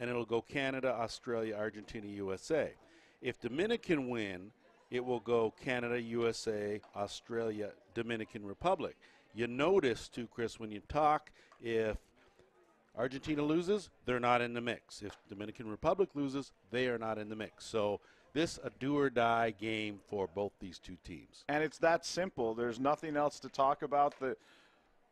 and it'll go Canada, Australia, Argentina, USA. If Dominican win, it will go Canada, USA, Australia, Dominican Republic. You notice, too, Chris, when you talk, if Argentina loses, they're not in the mix. If Dominican Republic loses, they are not in the mix. So this a do-or-die game for both these two teams. And it's that simple. There's nothing else to talk about. The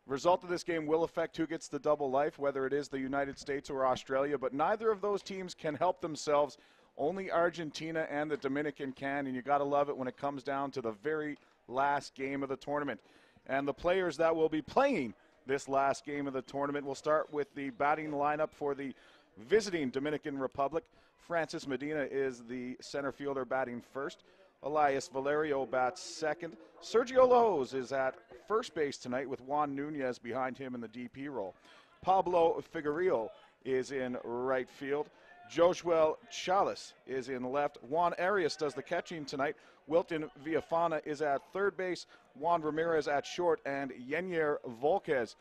result of this game will affect who gets the double life, whether it is the United States or Australia, but neither of those teams can help themselves. Only Argentina and the Dominican can, and you got to love it when it comes down to the very last game of the tournament. And the players that will be playing this last game of the tournament, we'll start with the batting lineup for the visiting Dominican Republic. Francis Medina is the center fielder batting first. Elias Valerio bats second. Sergio Lajos is at first base tonight with Juan Nunez behind him in the DP role. Pablo Figueroa is in right field. Josuel Chalice is in left. Juan Arias does the catching tonight. Wilton Villafana is at third base. Juan Ramirez at short. And Yenyer Volquez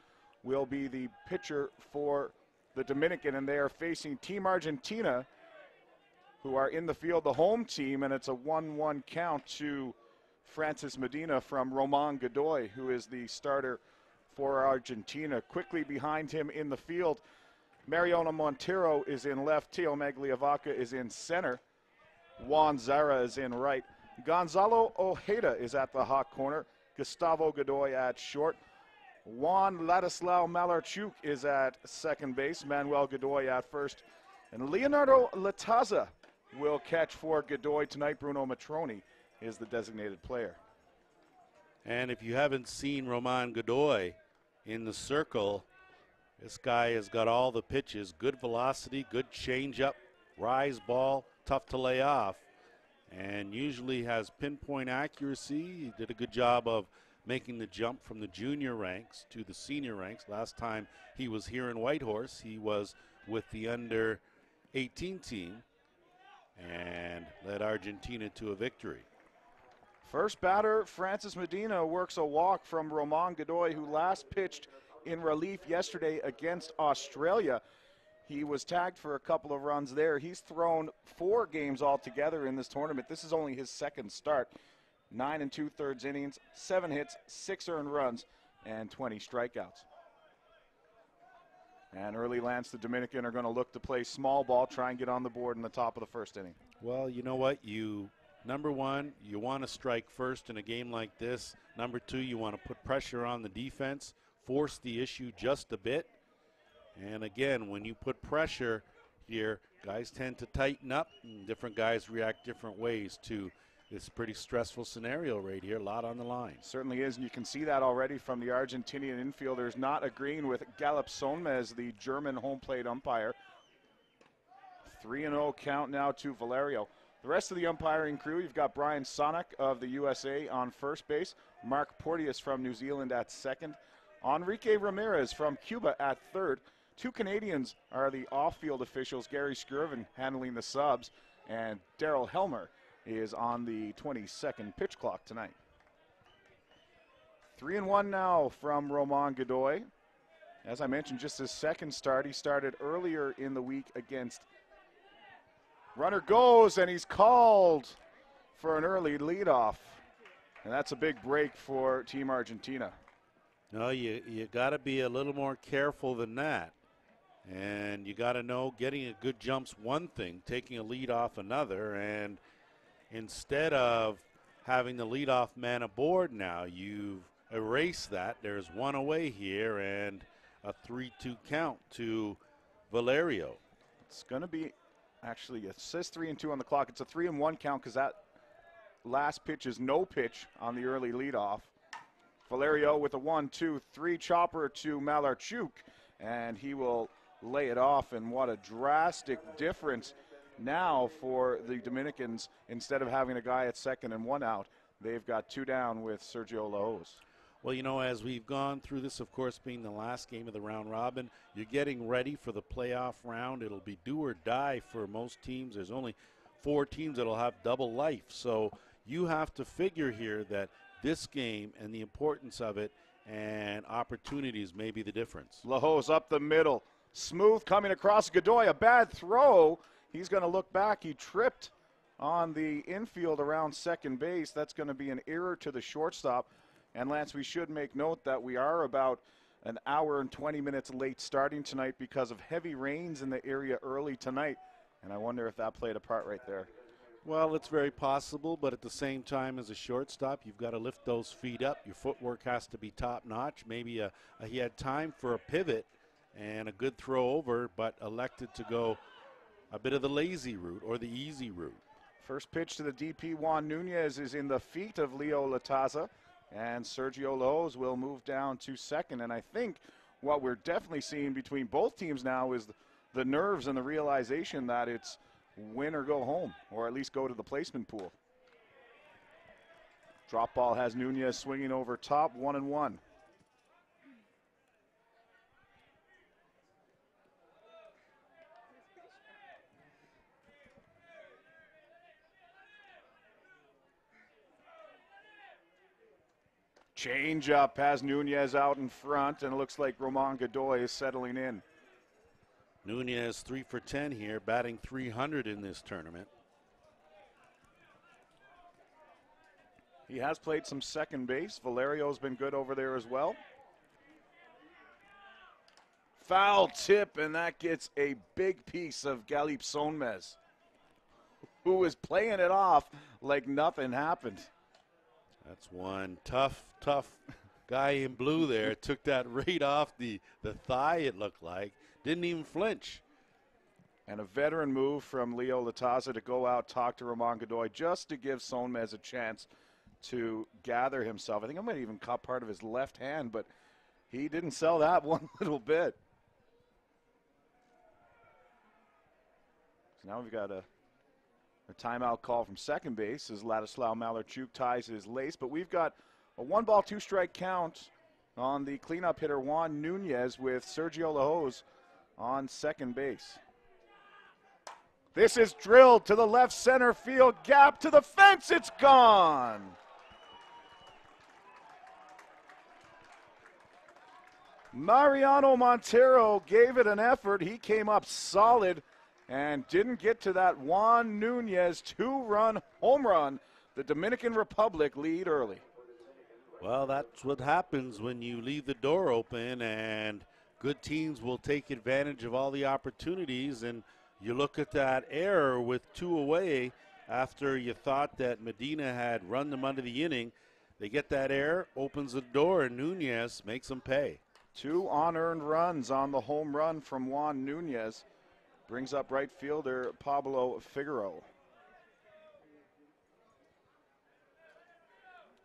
will be the pitcher for the Dominican. And they are facing Team Argentina, who are in the field, the home team. And it's a 1-1 count to Francis Medina from Roman Godoy, who is the starter for Argentina. Quickly behind him in the field, Mariano Montero is in left. Teo Magliavaca is in center. Juan Zara is in right. Gonzalo Ojeda is at the hot corner. Gustavo Godoy at short. Juan Ladislao Malarchuk is at second base. Manuel Godoy at first. And Leonardo Lataza will catch for Godoy tonight. Bruno Matroni is the designated player. And if you haven't seen Roman Godoy in the circle, this guy has got all the pitches, good velocity, good changeup, rise ball, tough to lay off, and usually has pinpoint accuracy. He did a good job of making the jump from the junior ranks to the senior ranks. Last time he was here in Whitehorse, he was with the under-18 team and led Argentina to a victory. First batter, Francis Medina, works a walk from Roman Godoy, who last pitched in relief yesterday against Australia. He was tagged for a couple of runs there. He's thrown 4 games altogether in this tournament. This is only his second start. 9 2/3 innings, 7 hits, 6 earned runs, and 20 strikeouts. And early Lance, the Dominican, are going to look to play small ball, try and get on the board in the top of the first inning. Well, you know what? Number one, you want to strike first in a game like this. Number 2, you want to put pressure on the defense, force the issue just a bit. And again, when you put pressure here, guys tend to tighten up, and different guys react different ways to this pretty stressful scenario right here. A lot on the line. Certainly is, and you can see that already from the Argentinian infielders not agreeing with Gallup Sonmez, the German home plate umpire. 3-0 count now to Valerio. The rest of the umpiring crew, you've got Brian Sonic of the USA on first base, Mark Porteous from New Zealand at second, Enrique Ramirez from Cuba at third. 2 Canadians are the off-field officials, Gary Skirvin handling the subs, and Daryl Helmer is on the 22nd pitch clock tonight. 3-1 now from Roman Godoy. As I mentioned, just his second start. He started earlier in the week against Runner goes, and he's called for an early leadoff. And that's a big break for Team Argentina. No, you got to be a little more careful than that. And you got to know getting a good jump's one thing, taking a lead off another. And instead of having the leadoff man aboard now, you've erased that. There's one away here and a 3-2 count to Valerio. It's going to be, actually, it says 3-2 on the clock. It's a 3-1 count because that last pitch is no pitch on the early leadoff. Valerio with a 1-2-3 chopper to Malarchuk, and he will lay it off. And what a drastic difference now for the Dominicans. Instead of having a guy at second and 1 out, they've got 2 down with Sergio Lajos. Well, you know, as we've gone through this, of course, being the last game of the round robin, you're getting ready for the playoff round. It'll be do or die for most teams. There's only 4 teams that'll have double life. So you have to figure here that this game and the importance of it and opportunities may be the difference. Lajos up the middle. Smooth coming across Godoy. A bad throw. He's going to look back. He tripped on the infield around second base. That's going to be an error to the shortstop. And Lance, we should make note that we are about an hour and 20 minutes late starting tonight because of heavy rains in the area early tonight. And I wonder if that played a part right there. Well, it's very possible, but at the same time, as a shortstop, you've got to lift those feet up. Your footwork has to be top-notch. Maybe he had time for a pivot and a good throw over, but elected to go a bit of the lazy route or the easy route. First pitch to the DP, Juan Nunez, is in the feet of Leo Lataza, and Sergio Lowe's will move down to second. And I think what we're definitely seeing between both teams now is the nerves and the realization that it's win or go home, or at least go to the placement pool. Drop ball has Nunez swinging over top, 1-1. Change up has Nunez out in front, and it looks like Roman Godoy is settling in. Nunez 3 for 10 here, batting .300 in this tournament. He has played some second base. Valerio's been good over there as well. Foul tip, and that gets a big piece of Galip Sonmez, who is playing it off like nothing happened. That's one tough guy in blue there. Took that right off the thigh, it looked like. Didn't even flinch. And a veteran move from Leo Lataza to go out, talk to Roman Godoy, just to give Sonmez a chance to gather himself. I think I might even caught part of his left hand, but he didn't sell that one little bit. So now we've got a timeout call from second base as Ladislav Malarchuk ties his lace. But we've got a 1-ball, 2-strike count on the cleanup hitter Juan Nunez with Sergio Lahoz on second base. This is drilled to the left center field gap to the fence. It's gone. Mariano Montero gave it an effort. He came up solid and didn't get to that Juan Nunez 2-run home run. The Dominican Republic lead early. Well, that's what happens when you leave the door open, and good teams will take advantage of all the opportunities. And you look at that error with 2 away after you thought that Medina had run them under the inning. They get that error, opens the door, and Nunez makes them pay. 2 unearned runs on the home run from Juan Nunez. Brings up right fielder Pablo Figueroa.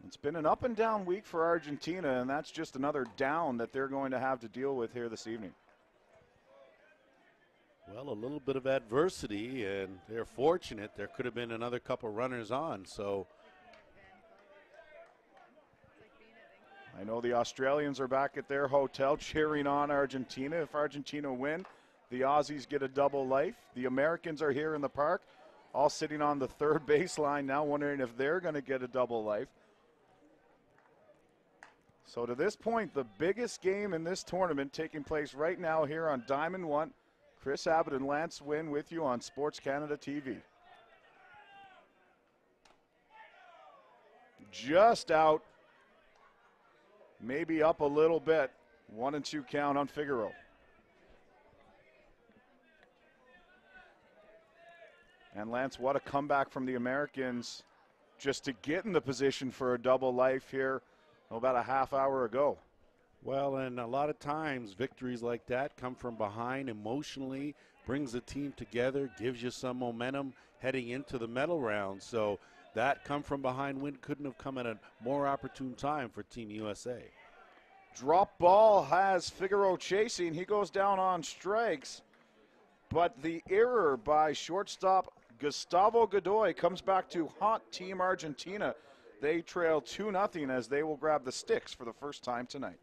It's been an up and down week for Argentina, and that's just another down that they're going to have to deal with here this evening. Well, a little bit of adversity, and they're fortunate. There could have been another couple runners on, so. I know the Australians are back at their hotel cheering on Argentina. If Argentina win, the Aussies get a double life. The Americans are here in the park, all sitting on the third baseline now, wondering if they're going to get a double life. So to this point, the biggest game in this tournament taking place right now here on Diamond One. Chris Abbott and Lance Wynn with you on Sports Canada TV. Just out, maybe up a little bit. 1-2 count on Figueroa. And Lance, what a comeback from the Americans just to get in the position for a double life here about a half hour ago. Well, and a lot of times victories like that come from behind emotionally, brings the team together, gives you some momentum heading into the medal round. So that come from behind win couldn't have come at a more opportune time for Team USA. Drop ball has Figueroa chasing. He goes down on strikes. But the error by shortstop Gustavo Godoy comes back to haunt Team Argentina. They trail 2-0 as they will grab the sticks for the first time tonight.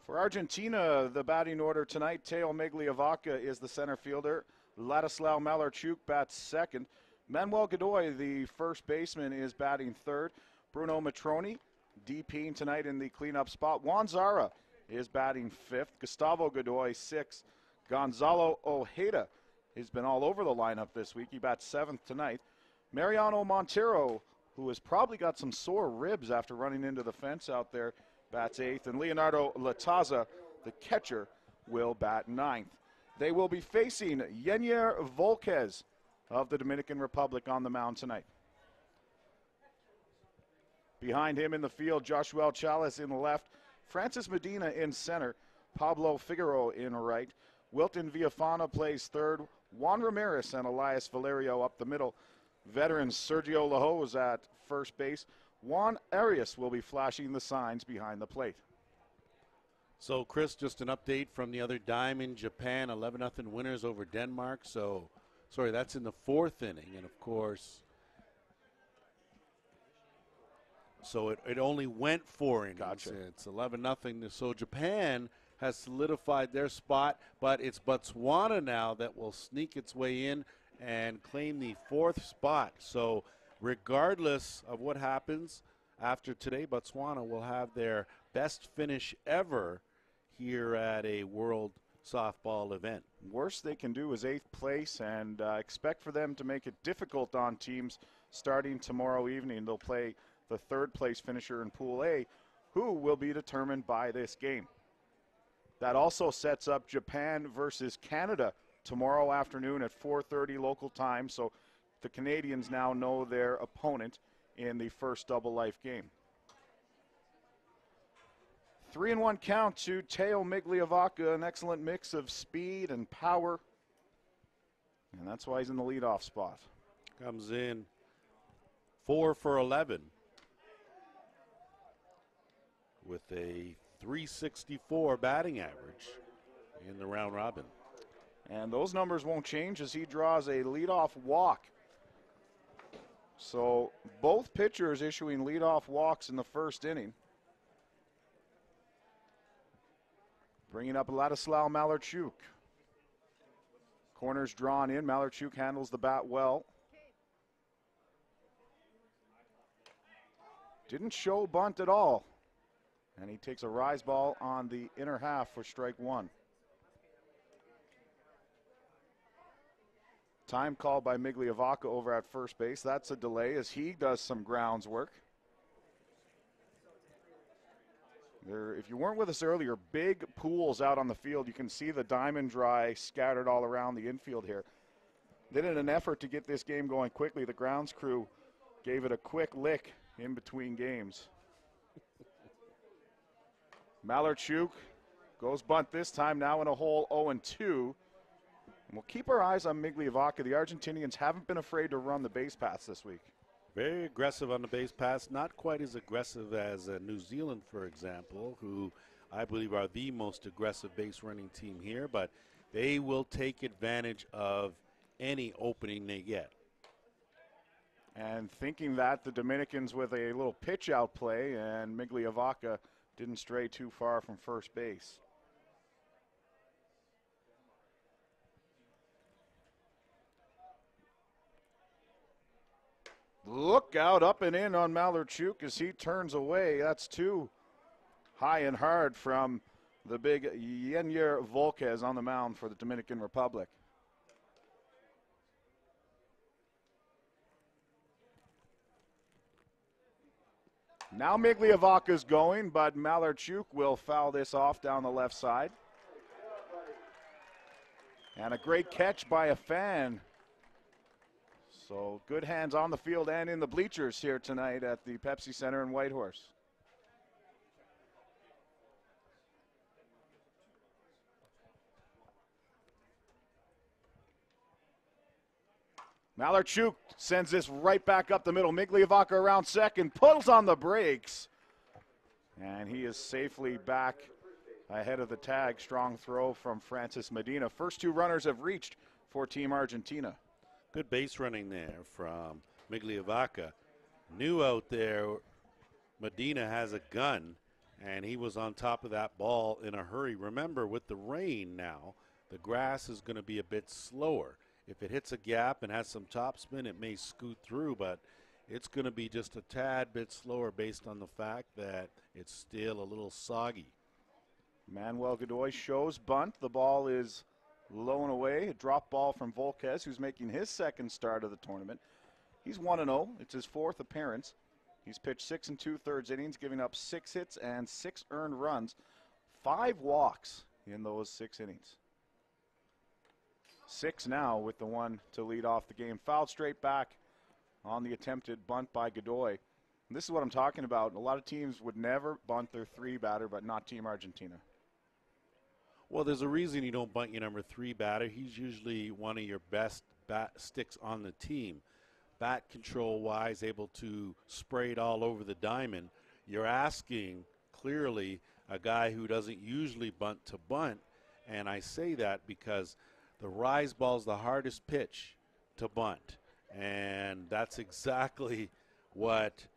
For Argentina, the batting order tonight, Teo Migliavaca is the center fielder. Ladislao Malarchuk bats second. Manuel Godoy, the first baseman, is batting third. Bruno Matroni, DPing tonight in the cleanup spot. Juan Zara is batting fifth. Gustavo Godoy, sixth. Gonzalo Ojeda has been all over the lineup this week. He bats seventh tonight. Mariano Montero, who has probably got some sore ribs after running into the fence out there, bats eighth. And Leonardo Lataza, the catcher, will bat ninth. They will be facing Yenier Volquez of the Dominican Republic on the mound tonight. Behind him in the field, Joshua Chalice in the left, Francis Medina in center, Pablo Figueroa in right. Wilton Villafana plays third. Juan Ramirez and Elias Valerio up the middle. Veteran Sergio Lajos at first base. Juan Arias will be flashing the signs behind the plate. So, Chris, just an update from the other Diamond Japan, 11-0 winners over Denmark. So, sorry, that's in the fourth inning. And, of course, so it only went 4 innings. Gotcha. It's 11-0. So, Japan has solidified their spot, but it's Botswana now that will sneak its way in and claim the fourth spot. So, regardless of what happens after today, Botswana will have their best finish ever here at a World Softball event. Worst they can do is 8th place, and expect for them to make it difficult on teams starting tomorrow evening. They'll play the third place finisher in Pool A, who will be determined by this game. That also sets up Japan versus Canada tomorrow afternoon at 4:30 local time, so the Canadians now know their opponent in the first double life game. 3-1 count to Teo Migliavaca, an excellent mix of speed and power, and that's why he's in the leadoff spot. Comes in 4 for 11 with a .364 batting average in the round robin. And those numbers won't change as he draws a leadoff walk. So both pitchers issuing leadoff walks in the first inning. Bringing up Ladislao Malarchuk. Corners drawn in. Malarchuk handles the bat well. Didn't show bunt at all. And he takes a rise ball on the inner half for strike one. Time called by Migliavaca over at first base. That's a delay as he does some grounds work. There, if you weren't with us earlier, big pools out on the field. You can see the diamond dry scattered all around the infield here. Then in an effort to get this game going quickly, the grounds crew gave it a quick lick in between games. Malarchuk goes bunt this time, now in a hole 0-2. And we'll keep our eyes on Migliavaca. The Argentinians haven't been afraid to run the base paths this week. Very aggressive on the base pass, not quite as aggressive as New Zealand, for example, who I believe are the most aggressive base running team here, but they will take advantage of any opening they get. And thinking that, the Dominicans with a little pitch out play, and Migliavaca didn't stray too far from first base. Look out, up and in on Malarchuk as he turns away. That's too high and hard from the big Yenier Volquez on the mound for the Dominican Republic. Now Migliavaca's going, but Malarchuk will foul this off down the left side. And a great catch by a fan. So good hands on the field and in the bleachers here tonight at the Pepsi Center in Whitehorse. Malarchuk sends this right back up the middle. Migliavaca around second, pulls on the brakes. And he is safely back ahead of the tag. Strong throw from Francis Medina. First two runners have reached for Team Argentina. Good base running there from Migliavaca. Knew out there Medina has a gun, and he was on top of that ball in a hurry. Remember, with the rain now, the grass is going to be a bit slower. If it hits a gap and has some topspin, it may scoot through, but it's going to be just a tad bit slower based on the fact that it's still a little soggy. Manuel Godoy shows bunt. The ball is low and away. A drop ball from Volquez, who's making his second start of the tournament. He's 1-0. It's his fourth appearance. He's pitched 6 2/3 innings, giving up 6 hits and 6 earned runs, 5 walks in those 6 innings. 6 now with the one to lead off the game. Fouled straight back on the attempted bunt by Godoy. And this is what I'm talking about. A lot of teams would never bunt their 3 batter, but not Team Argentina. Well, there's a reason you don't bunt your number 3 batter. He's usually one of your best bat sticks on the team. Bat control wise, able to spray it all over the diamond. You're asking clearly a guy who doesn't usually bunt to bunt, and I say that because the rise ball is the hardest pitch to bunt, and that's exactly what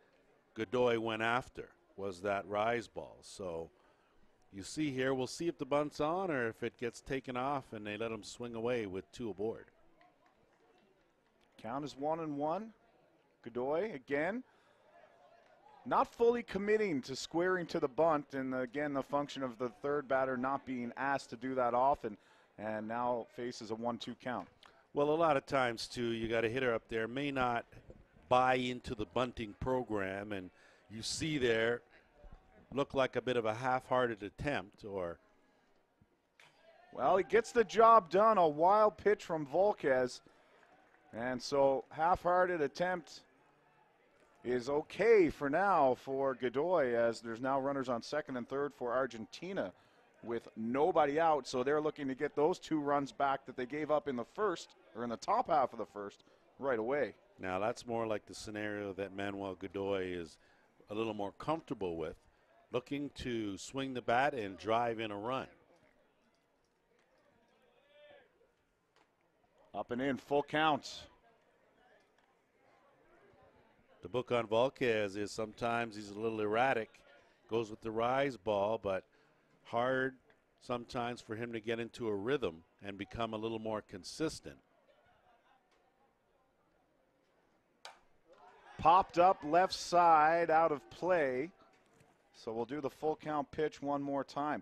Godoy went after, was that rise ball. So you see here, we'll see if the bunt's on or if it gets taken off and they let him swing away with 2 aboard. Count is 1-1. Godoy again, not fully committing to squaring to the bunt, and again the function of the 3rd batter not being asked to do that often, and now faces a 1-2 count. Well, a lot of times too, you got a hitter up there may not buy into the bunting program, and you see there look like a bit of a half-hearted attempt. Or well, he gets the job done. A wild pitch from Volquez. And so half-hearted attempt is okay for now for Godoy, as there's now runners on 2nd and 3rd for Argentina with nobody out. So they're looking to get those 2 runs back that they gave up in the first, or in the top half of the first, right away. Now that's more like the scenario that Manuel Godoy is a little more comfortable with, looking to swing the bat and drive in a run. Up and in, full count. The book on Volquez is sometimes he's a little erratic, goes with the rise ball, but hard sometimes for him to get into a rhythm and become a little more consistent. Popped up left side, out of play. So we'll do the full count pitch one more time.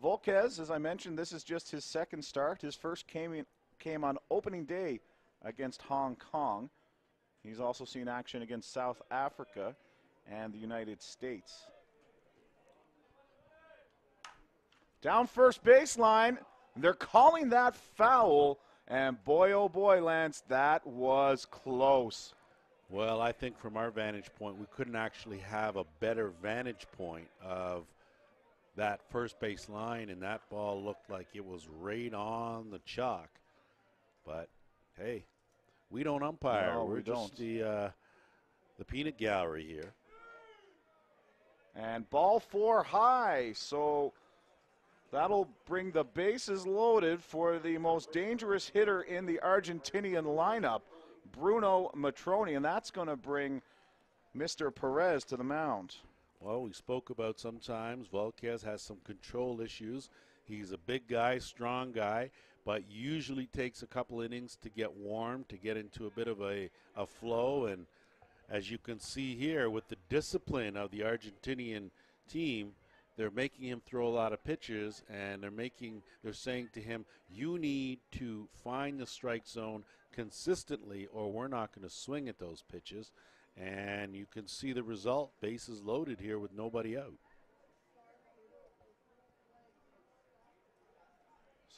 Volquez, as I mentioned, this is just his 2nd start. His first came on opening day against Hong Kong. He's also seen action against South Africa and the United States. Down first baseline, they're calling that foul, and boy, oh boy, Lance, that was close. Well, I think from our vantage point, we couldn't actually have a better vantage point of that first base line, and that ball looked like it was right on the chalk. But hey, we don't umpire. No, We're we just don't. the peanut gallery here. And ball 4 high, so that'll bring the bases loaded for the most dangerous hitter in the Argentinian lineup, Bruno Matroni, and that's going to bring Mr. Perez to the mound. Well, we spoke about sometimes Volquez has some control issues. He's a big guy, strong guy, but usually takes a couple innings to get warm, to get into a bit of a flow. And as you can see here, with the discipline of the Argentinian team, they're making him throw a lot of pitches, and they're saying to him, you need to find the strike zone consistently or we're not going to swing at those pitches. And you can see the result, bases loaded here with nobody out.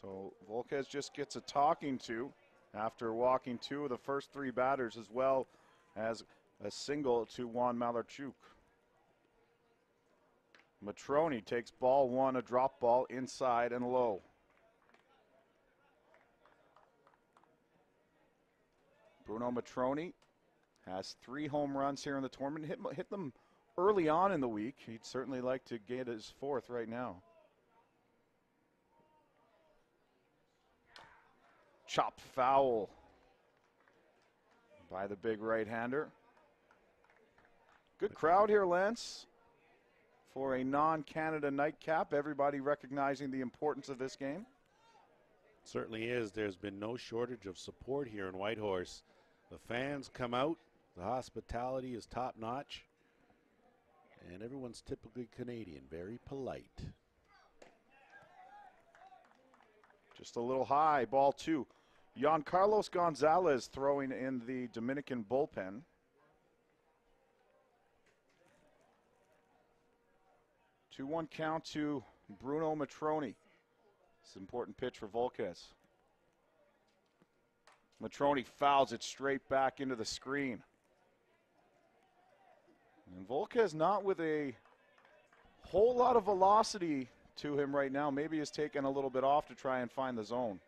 So Volquez just gets a talking to after walking 2 of the first 3 batters, as well as a single to Juan Malarchuk. Matroni takes ball 1, a drop ball inside and low. Bruno Matroni has 3 home runs here in the tournament. Hit them early on in the week. He'd certainly like to get his 4th right now. Chopped foul by the big right-hander. Good crowd here, Lance, for a non-Canada nightcap. Everybody recognizing the importance of this game. Certainly is. There's been no shortage of support here in Whitehorse. The fans come out. The hospitality is top notch. And everyone's typically Canadian, very polite. Just a little high, ball 2. Carlos Gonzalez throwing in the Dominican bullpen. 2-1 count to Bruno Matroni. It's an important pitch for Volquez. Matroni fouls it straight back into the screen. And Volquez not with a whole lot of velocity to him right now. Maybe he's taken a little bit off to try and find the zone.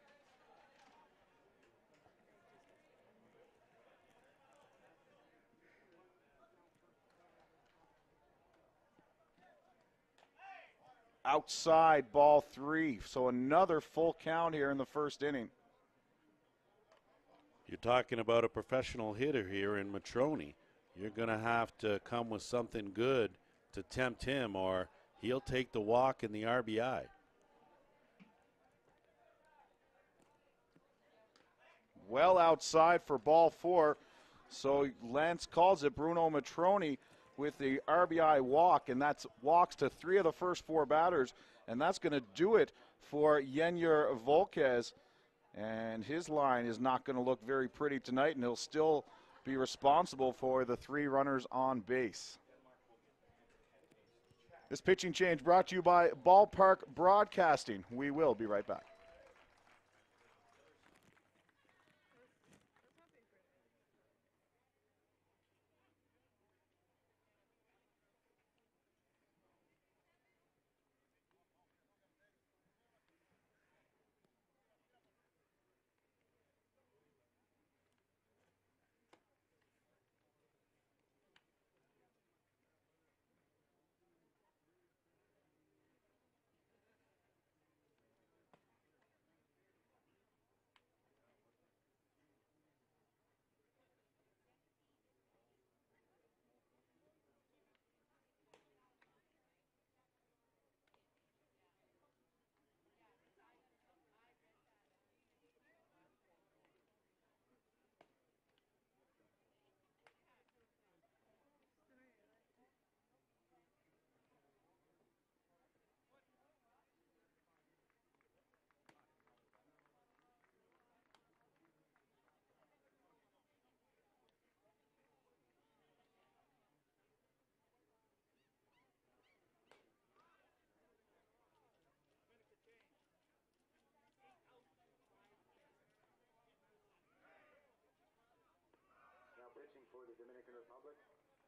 Outside, ball 3. So another full count here in the first inning. You're talking about a professional hitter here in Matroni. You're going to have to come with something good to tempt him, or he'll take the walk and the RBI. Well outside for ball 4. So Lance calls it Bruno Matroni with the RBI walk, and that's walks to 3 of the first 4 batters, and that's going to do it for Yenyer Volquez. And his line is not going to look very pretty tonight, and he'll still be responsible for the 3 runners on base. This pitching change brought to you by Ballpark Broadcasting. We will be right back. Pitching for the Dominican Republic,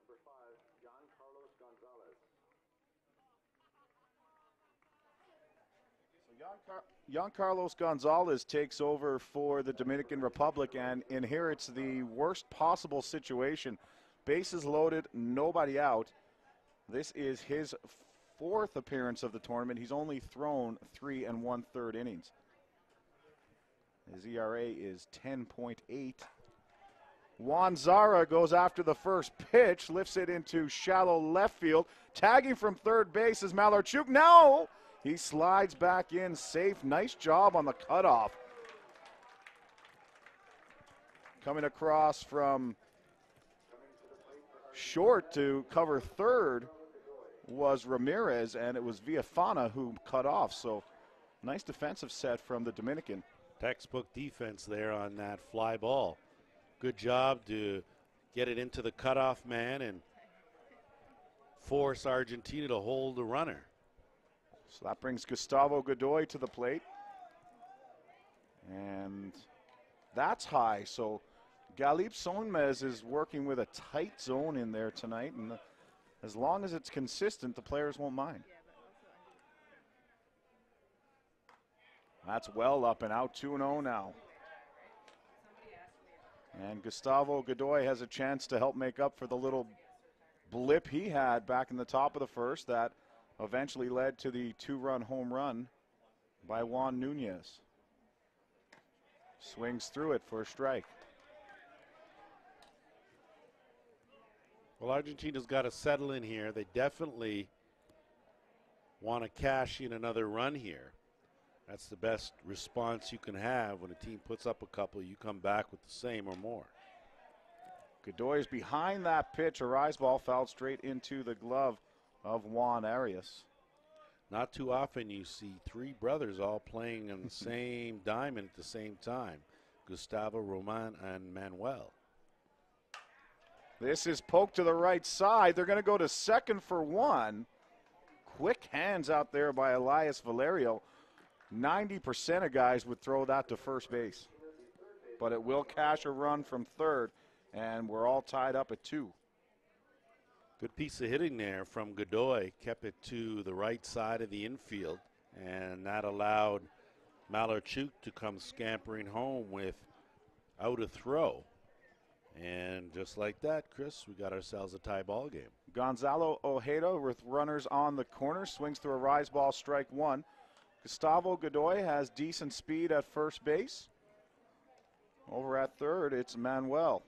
number 5, Carlos Gonzalez. So Carlos Gonzalez takes over for the Dominican Republic and inherits the worst possible situation. Bases loaded, nobody out. This is his 4th appearance of the tournament. He's only thrown 3 1/3 innings. His ERA is 10.8. Juan Zara goes after the first pitch, lifts it into shallow left field. Tagging from third base is Malarchuk. No! He slides back in safe. Nice job on the cutoff. Coming across from short to cover third was Ramirez, and it was Villafana who cut off. So nice defensive set from the Dominican. Textbook defense there on that fly ball. Good job to get it into the cutoff man and force Argentina to hold the runner. So that brings Gustavo Godoy to the plate. And that's high. So Galip Sonmez is working with a tight zone in there tonight. And as long as it's consistent, the players won't mind. That's well up and out, 2-0 now. And Gustavo Godoy has a chance to help make up for the little blip he had back in the top of the first that eventually led to the 2-run home run by Juan Nunez. Swings through it for a strike. Well, Argentina's got to settle in here. They definitely want to cash in another run here. That's the best response you can have when a team puts up a couple. You come back with the same or more. Godoy is behind that pitch. A rise ball fouled straight into the glove of Juan Arias. Not too often you see three brothers all playing on the same diamond at the same time. Gustavo, Roman, and Manuel. This is poked to the right side. They're going to go to second for one. Quick hands out there by Elias Valerio. 90% of guys would throw that to first base. But it will cash a run from third, and we're all tied up at 2. Good piece of hitting there from Godoy. Kept it to the right side of the infield, and that allowed Malarchuk to come scampering home without a throw. And just like that, Chris, we got ourselves a tie ball game. Gonzalo Ojeda with runners on the corner. Swings through a rise ball, strike one. Gustavo Godoy has decent speed at first base. Over at third, it's Manuel.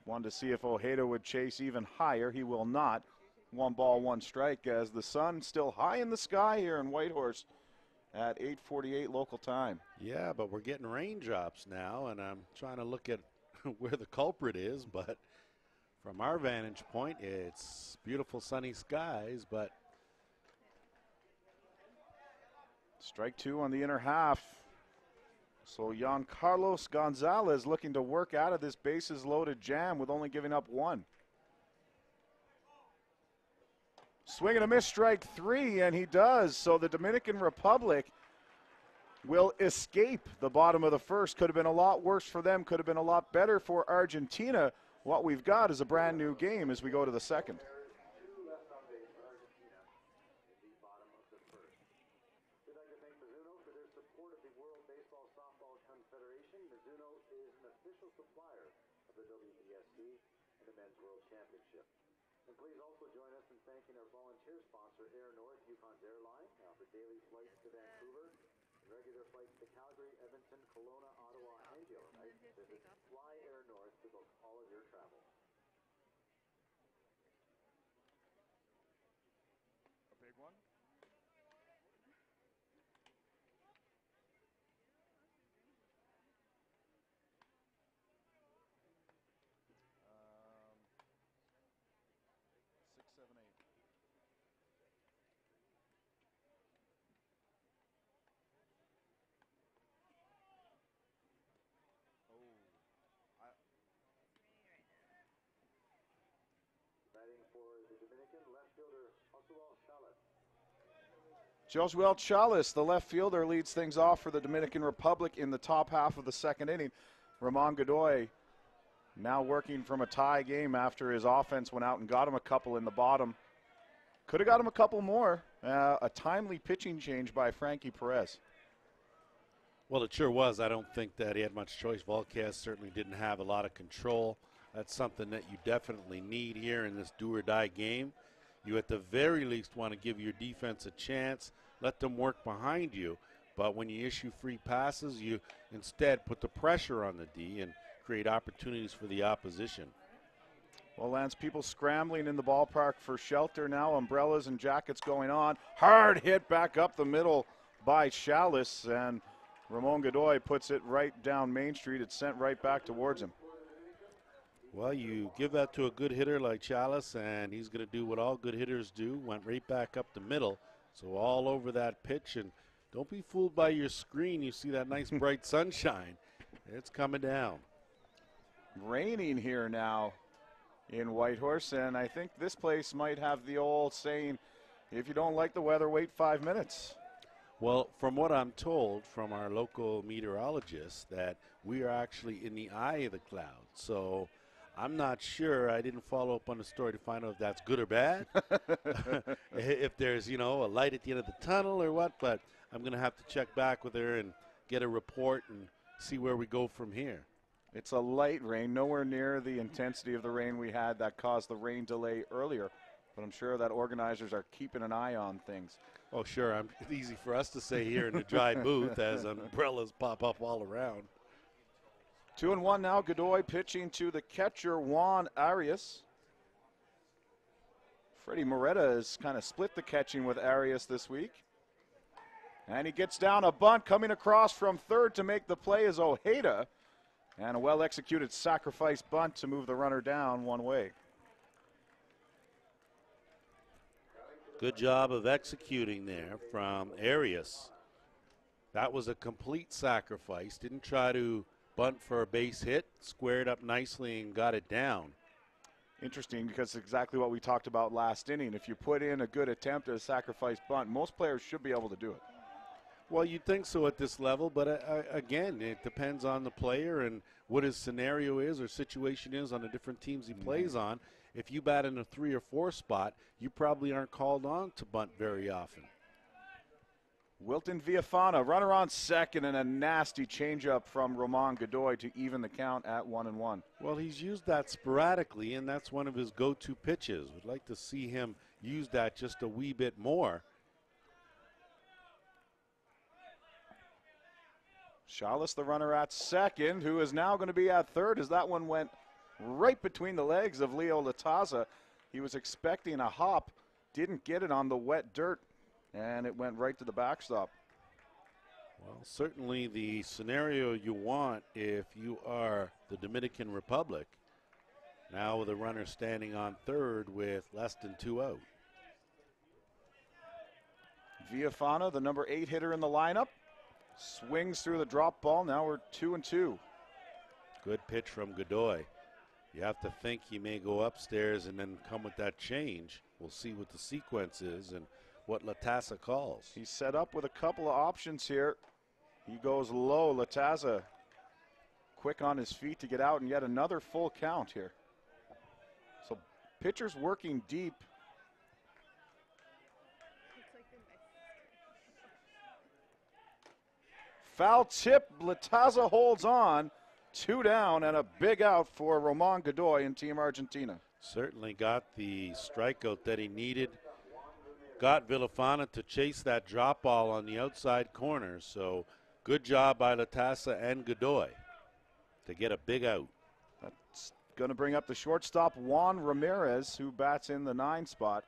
Wanted to see if Ojeda would chase even higher. He will not. 1 ball, 1 strike as the sun still high in the sky here in Whitehorse at 8:48 local time. Yeah, but we're getting raindrops now, and I'm trying to look at where the culprit is, but from our vantage point, it's beautiful sunny skies, but strike 2 on the inner half. So Carlos Gonzalez looking to work out of this bases loaded jam with only giving up 1. Swing and a miss, strike 3, and he does. So the Dominican Republic will escape the bottom of the first. Could have been a lot worse for them, could have been a lot better for Argentina. What we've got is a brand new game as we go to the second. Supplier of the Wbsc and the Men's World Championship. And please also join us in thanking our volunteer sponsor, Air North, Yukon's Airline, for daily flights to Vancouver, and regular flights to Calgary, Edmonton, Kelowna, Ottawa, and Yellowknife. Visit Fly Air North to book all of your travel. A big one? Batting for the Dominican, left fielder Josuel Chalas. Josuel Chalas, the left fielder, leads things off for the Dominican Republic in the top half of the second inning. Ramon Godoy now working from a tie game after his offense went out and got him a couple in the bottom. Could have got him a couple more. A timely pitching change by Frankie Perez. well, it sure was. I don't think that he had much choice. Volquez certainly didn't have a lot of control. That's something that you definitely need here in this do-or-die game. You at the very least want to give your defense a chance, let them work behind you. But when you issue free passes, you instead put the pressure on the D and create opportunities for the opposition. Well, Lance, people scrambling in the ballpark for shelter now. Umbrellas and jackets going on. Hard hit back up the middle by Chalas, and Ramon Godoy puts it right down Main Street. It's sent right back towards him. Well, you give that to a good hitter like Chalas, and he's going to do what all good hitters do, went right back up the middle. So all over that pitch, and don't be fooled by your screen. You see that nice bright sunshine. It's coming down. Raining here now in Whitehorse, and I think this place might have the old saying, if you don't like the weather, wait 5 minutes. Well, from what I'm told from our local meteorologist, that we are actually in the eye of the cloud. So I'm not sure. I didn't follow up on the story to find out if that's good or bad, if there's, you know, a light at the end of the tunnel or what, but I'm going to have to check back with her and get a report and see where we go from here. It's a light rain, nowhere near the intensity of the rain we had that caused the rain delay earlier, but I'm sure that organizers are keeping an eye on things. Oh, sure. It's easy for us to say here in the dry booth as umbrellas pop up all around. 2-1 now. Godoy pitching to the catcher, Juan Arias. Freddie Moretta has kind of split the catching with Arias this week. And he gets down a bunt. Coming across from third to make the play is Ojeda. And a well-executed sacrifice bunt to move the runner down one way. Good job of executing there from Arias. That was a complete sacrifice. Didn't try to bunt for a base hit. Squared up nicely and got it down. Interesting, because it's exactly what we talked about last inning. If you put in a good attempt at a sacrifice bunt, most players should be able to do it. Well, you'd think so at this level, but again, it depends on the player and what his scenario is or situation is on the different teams he plays on. If you bat in a 3 or 4 spot, you probably aren't called on to bunt very often. Wilton Villafana, runner on second, and a nasty changeup from Roman Godoy to even the count at 1-1. Well, he's used that sporadically, and that's one of his go-to pitches. We'd like to see him use that just a wee bit more. Chalice, the runner at second, who is now going to be at third, as that one went right between the legs of Leo Latasa. He was expecting a hop, didn't get it on the wet dirt, and it went right to the backstop. Well, certainly the scenario you want if you are the Dominican Republic. Now with a runner standing on third with less than 2 out. Villafana, the number 8 hitter in the lineup, swings through the drop ball. Now we're 2-2. Good pitch from Godoy. You have to think he may go upstairs and then come with that change. We'll see what the sequence is and what Latasa calls. He's set up with a couple of options here. He goes low. Latasa quick on his feet to get out, and yet another full count here. So pitcher's working deep. Foul tip. Latasa holds on. 2 down and a big out for Roman Godoy and Team Argentina. Certainly got the strikeout that he needed. Got Villafana to chase that drop ball on the outside corner. So good job by Latasa and Godoy to get a big out. That's going to bring up the shortstop, Juan Ramirez, who bats in the 9 spot.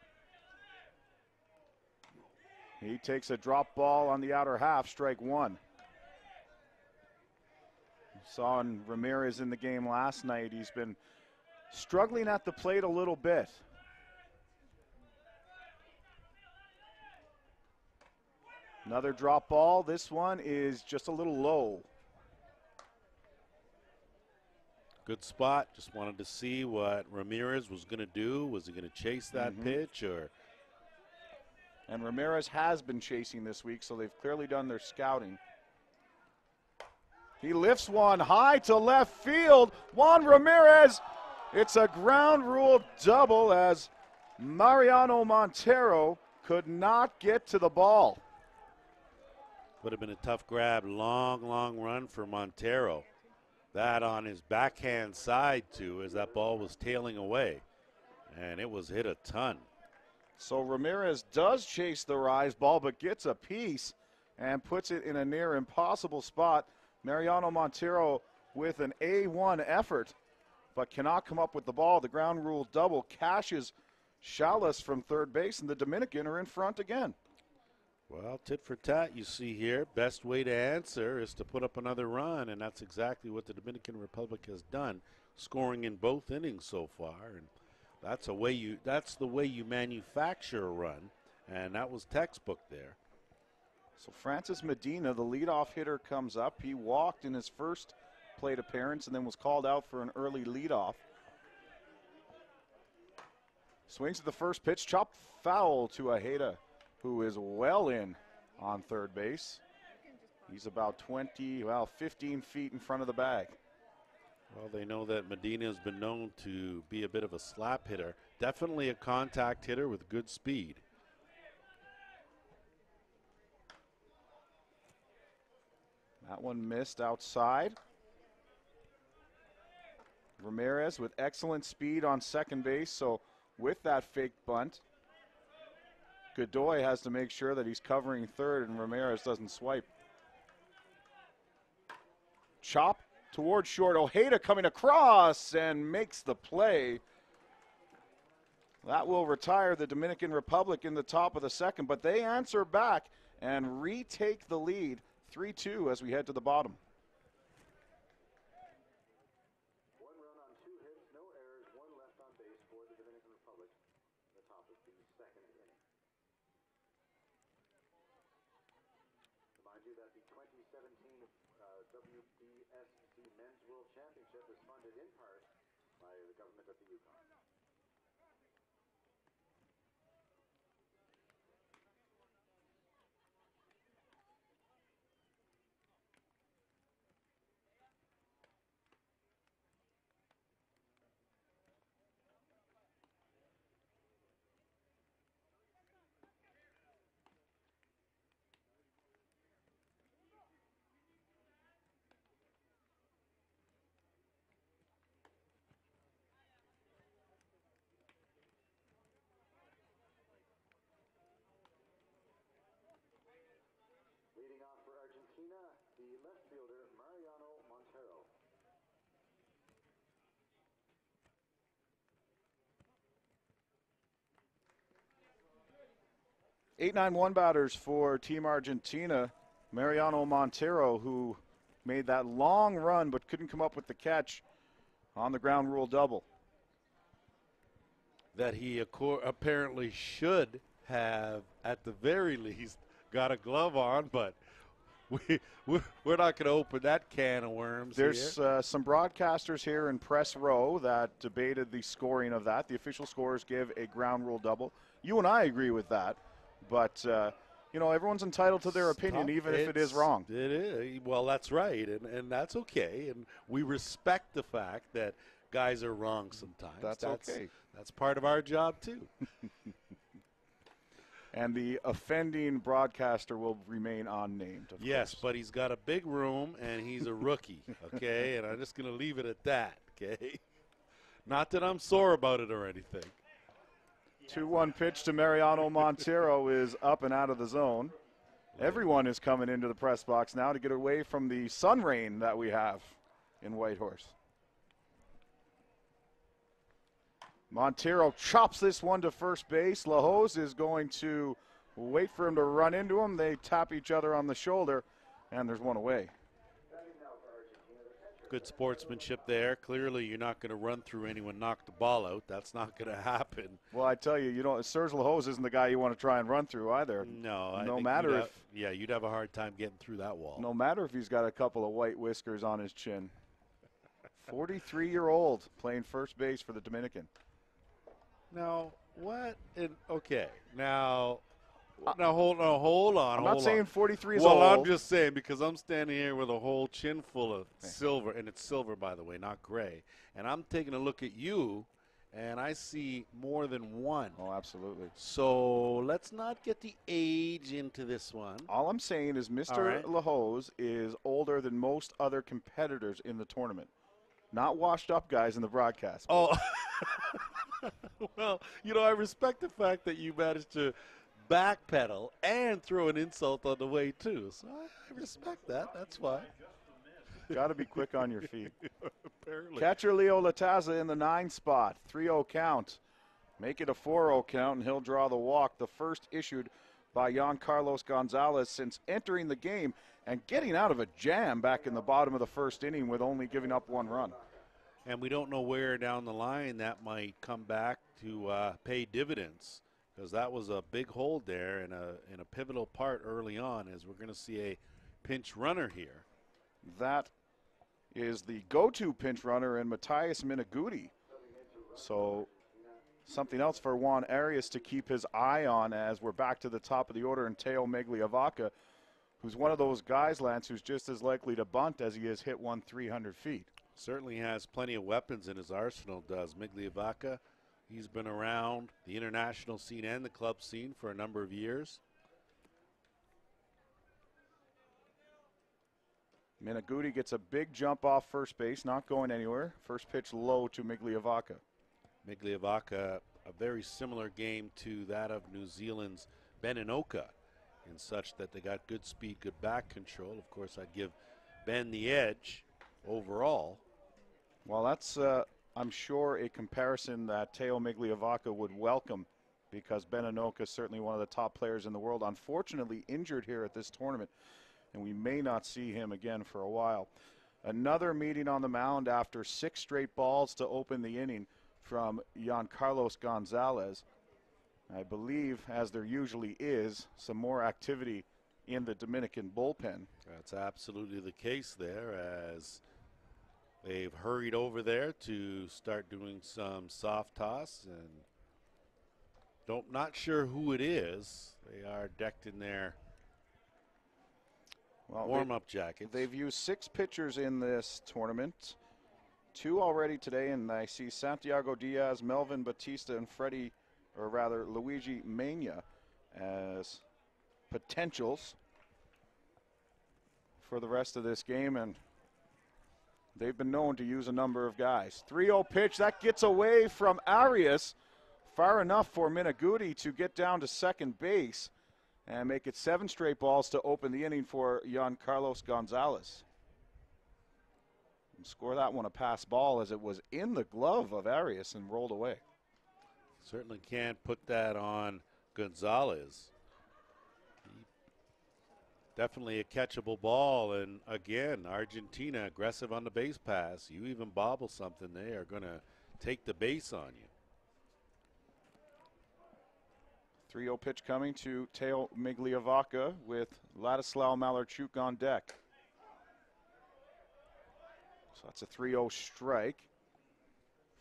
He takes a drop ball on the outer half, strike 1. Saw Ramirez in the game last night. He's been struggling at the plate a little bit. Another drop ball. This one is just a little low. Good spot. Just wanted to see what Ramirez was going to do. Was he going to chase that pitch or? And Ramirez has been chasing this week, so they've clearly done their scouting. He lifts one high to left field. Juan Ramirez. It's a ground rule double as Mariano Montero could not get to the ball. Would have been a tough grab. Long run for Montero. That on his backhand side, too, as that ball was tailing away. And it was hit a ton. So Ramirez does chase the rise ball, but gets a piece and puts it in a near impossible spot. Mariano Montero with an A1 effort, but cannot come up with the ball. The ground rule double cashes Chalice from third base, and the Dominican are in front again. Well, tit for tat, you see here. Best way to answer is to put up another run, and that's exactly what the Dominican Republic has done, scoring in both innings so far. And that's the way you manufacture a run, and that was textbook there. So Francis Medina, the leadoff hitter, comes up. He walked in his first plate appearance and then was called out for an early leadoff. Swings at the first pitch, chopped foul to Ojeda, who is well in on third base. He's about 15 feet in front of the bag. Well, they know that Medina has been known to be a bit of a slap hitter. Definitely a contact hitter with good speed. That one missed outside. Ramirez with excellent speed on second base, so with that fake bunt, Godoy has to make sure that he's covering third and Ramirez doesn't swipe. Chop towards short. Ojeda coming across and makes the play. That will retire the Dominican Republic in the top of the second, but they answer back and retake the lead 3-2 as we head to the bottom. 1 run on 2 hits, no errors, 1 left on base for the Dominican Republic in the top of the second inning. Remind you that the 2017 Wbsc Men's World Championship is funded in part by the government of the Yukon. Leading off for Argentina, the left fielder, Mariano Montero. .891 batters for Team Argentina. Mariano Montero, who made that long run but couldn't come up with the catch on the ground rule double. That he apparently should have, at the very least, got a glove on, but we're not going to open that can of worms. There's some broadcasters here in press row that debated the scoring of that. The official scores give a ground rule double. You and I agree with that, but you know, everyone's entitled to their opinion, even if it is wrong. It is. Well, that's right, and that's okay, and we respect the fact that guys are wrong sometimes. That's okay. That's part of our job too. And the offending broadcaster will remain unnamed. Yes, course. but he's got a big room, and he's a rookie, okay? And I'm just going to leave it at that, okay? Not that I'm sore about it or anything. 2-1 pitch to Mariano Montero is up and out of the zone. Everyone is coming into the press box now to get away from the sun rain that we have in Whitehorse. Montero chops this one to first base. LaHose is going to wait for him to run into him. They tap each other on the shoulder, and there's one away. Good sportsmanship there. Clearly, you're not going to run through anyone, knock the ball out. That's not going to happen. Well, I tell you, Serge LaHose isn't the guy you want to try and run through either. No, no matter if you'd have a hard time getting through that wall. No matter if he's got a couple of white whiskers on his chin. 43-year-old playing first base for the Dominican. Now, what? Okay, now hold on. I'm not saying 43 is old. old. I'm just saying because I'm standing here with a whole chin full of silver, and it's silver, by the way, not gray. And I'm taking a look at you, and I see more than one. Oh, absolutely. So let's not get the age into this one. All I'm saying is Mr. LaHose is older than most other competitors in the tournament. Not washed up guys in the broadcast. Oh. Well, I respect the fact that you managed to backpedal and throw an insult on the way, too. So I respect that. That's why. Got to be quick on your feet. Apparently. Catcher Leo Latazza in the 9 spot. 3-0 count. Make it a 4-0 count, and he'll draw the walk. The first issued by Jan Carlos Gonzalez since entering the game and getting out of a jam back in the bottom of the first inning with only giving up 1 run. And we don't know where down the line that might come back to pay dividends, because that was a big hold there in a pivotal part early on, as we're going to see a pinch runner here. That is the go-to pinch runner in Matthias Miniguti. So something else for Juan Arias to keep his eye on as we're back to the top of the order, and Teo Migliavaca, who's one of those guys, Lance, who's just as likely to bunt as he is hit one 300 feet. Certainly has plenty of weapons in his arsenal, does Migliavaca. He's been around the international scene and the club scene for a number of years. Miniguti gets a big jump off first base, not going anywhere. First pitch low to Migliavaca. Migliavaca, a very similar game to that of New Zealand's Beninoka, in such that they got good speed, good back control. Of course, I'd give Ben the edge overall. Well, that's, I'm sure, a comparison that Teo Migliavaca would welcome, because Ben Anoka is certainly one of the top players in the world. Unfortunately, injured here at this tournament, and we may not see him again for a while. Another meeting on the mound after 6 straight balls to open the inning from Giancarlos Gonzalez. I believe, as there usually is, some more activity in the Dominican bullpen. That's absolutely the case there, as they've hurried over there to start doing some soft toss, and not sure who it is. They are decked in their warm-up jackets. They've used 6 pitchers in this tournament, 2 already today, and I see Santiago Diaz, Melvin Batista, and Luigi Mena as potentials for the rest of this game, and they've been known to use a number of guys. 3-0 pitch, that gets away from Arias, far enough for Minaguti to get down to second base and make it 7 straight balls to open the inning for Giancarlos Gonzalez. And score that one a pass ball, as it was in the glove of Arias and rolled away. Certainly can't put that on Gonzalez. Definitely a catchable ball, and again, Argentina aggressive on the base pass. You even bobble something, they are going to take the base on you. 3-0 pitch coming to Teo Migliavaca with Ladislao Malarchuk on deck. So that's a 3-0 strike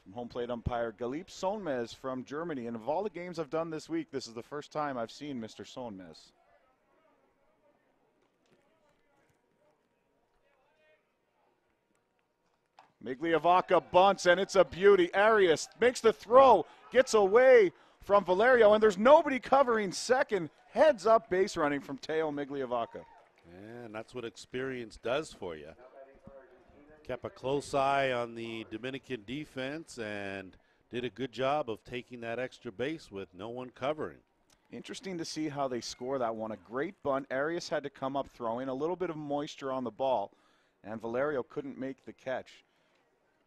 from home plate umpire Galip Sonmez from Germany. And of all the games I've done this week, this is the first time I've seen Mr. Sonmez. Migliavaca bunts, and it's a beauty. Arias makes the throw, gets away from Valerio, and there's nobody covering second. Heads up base running from Teo Migliavaca. And that's what experience does for you. Kept a close eye on the Dominican defense and did a good job of taking that extra base with no one covering. Interesting to see how they score that one. A great bunt. Arias had to come up throwing, a little bit of moisture on the ball, and Valerio couldn't make the catch.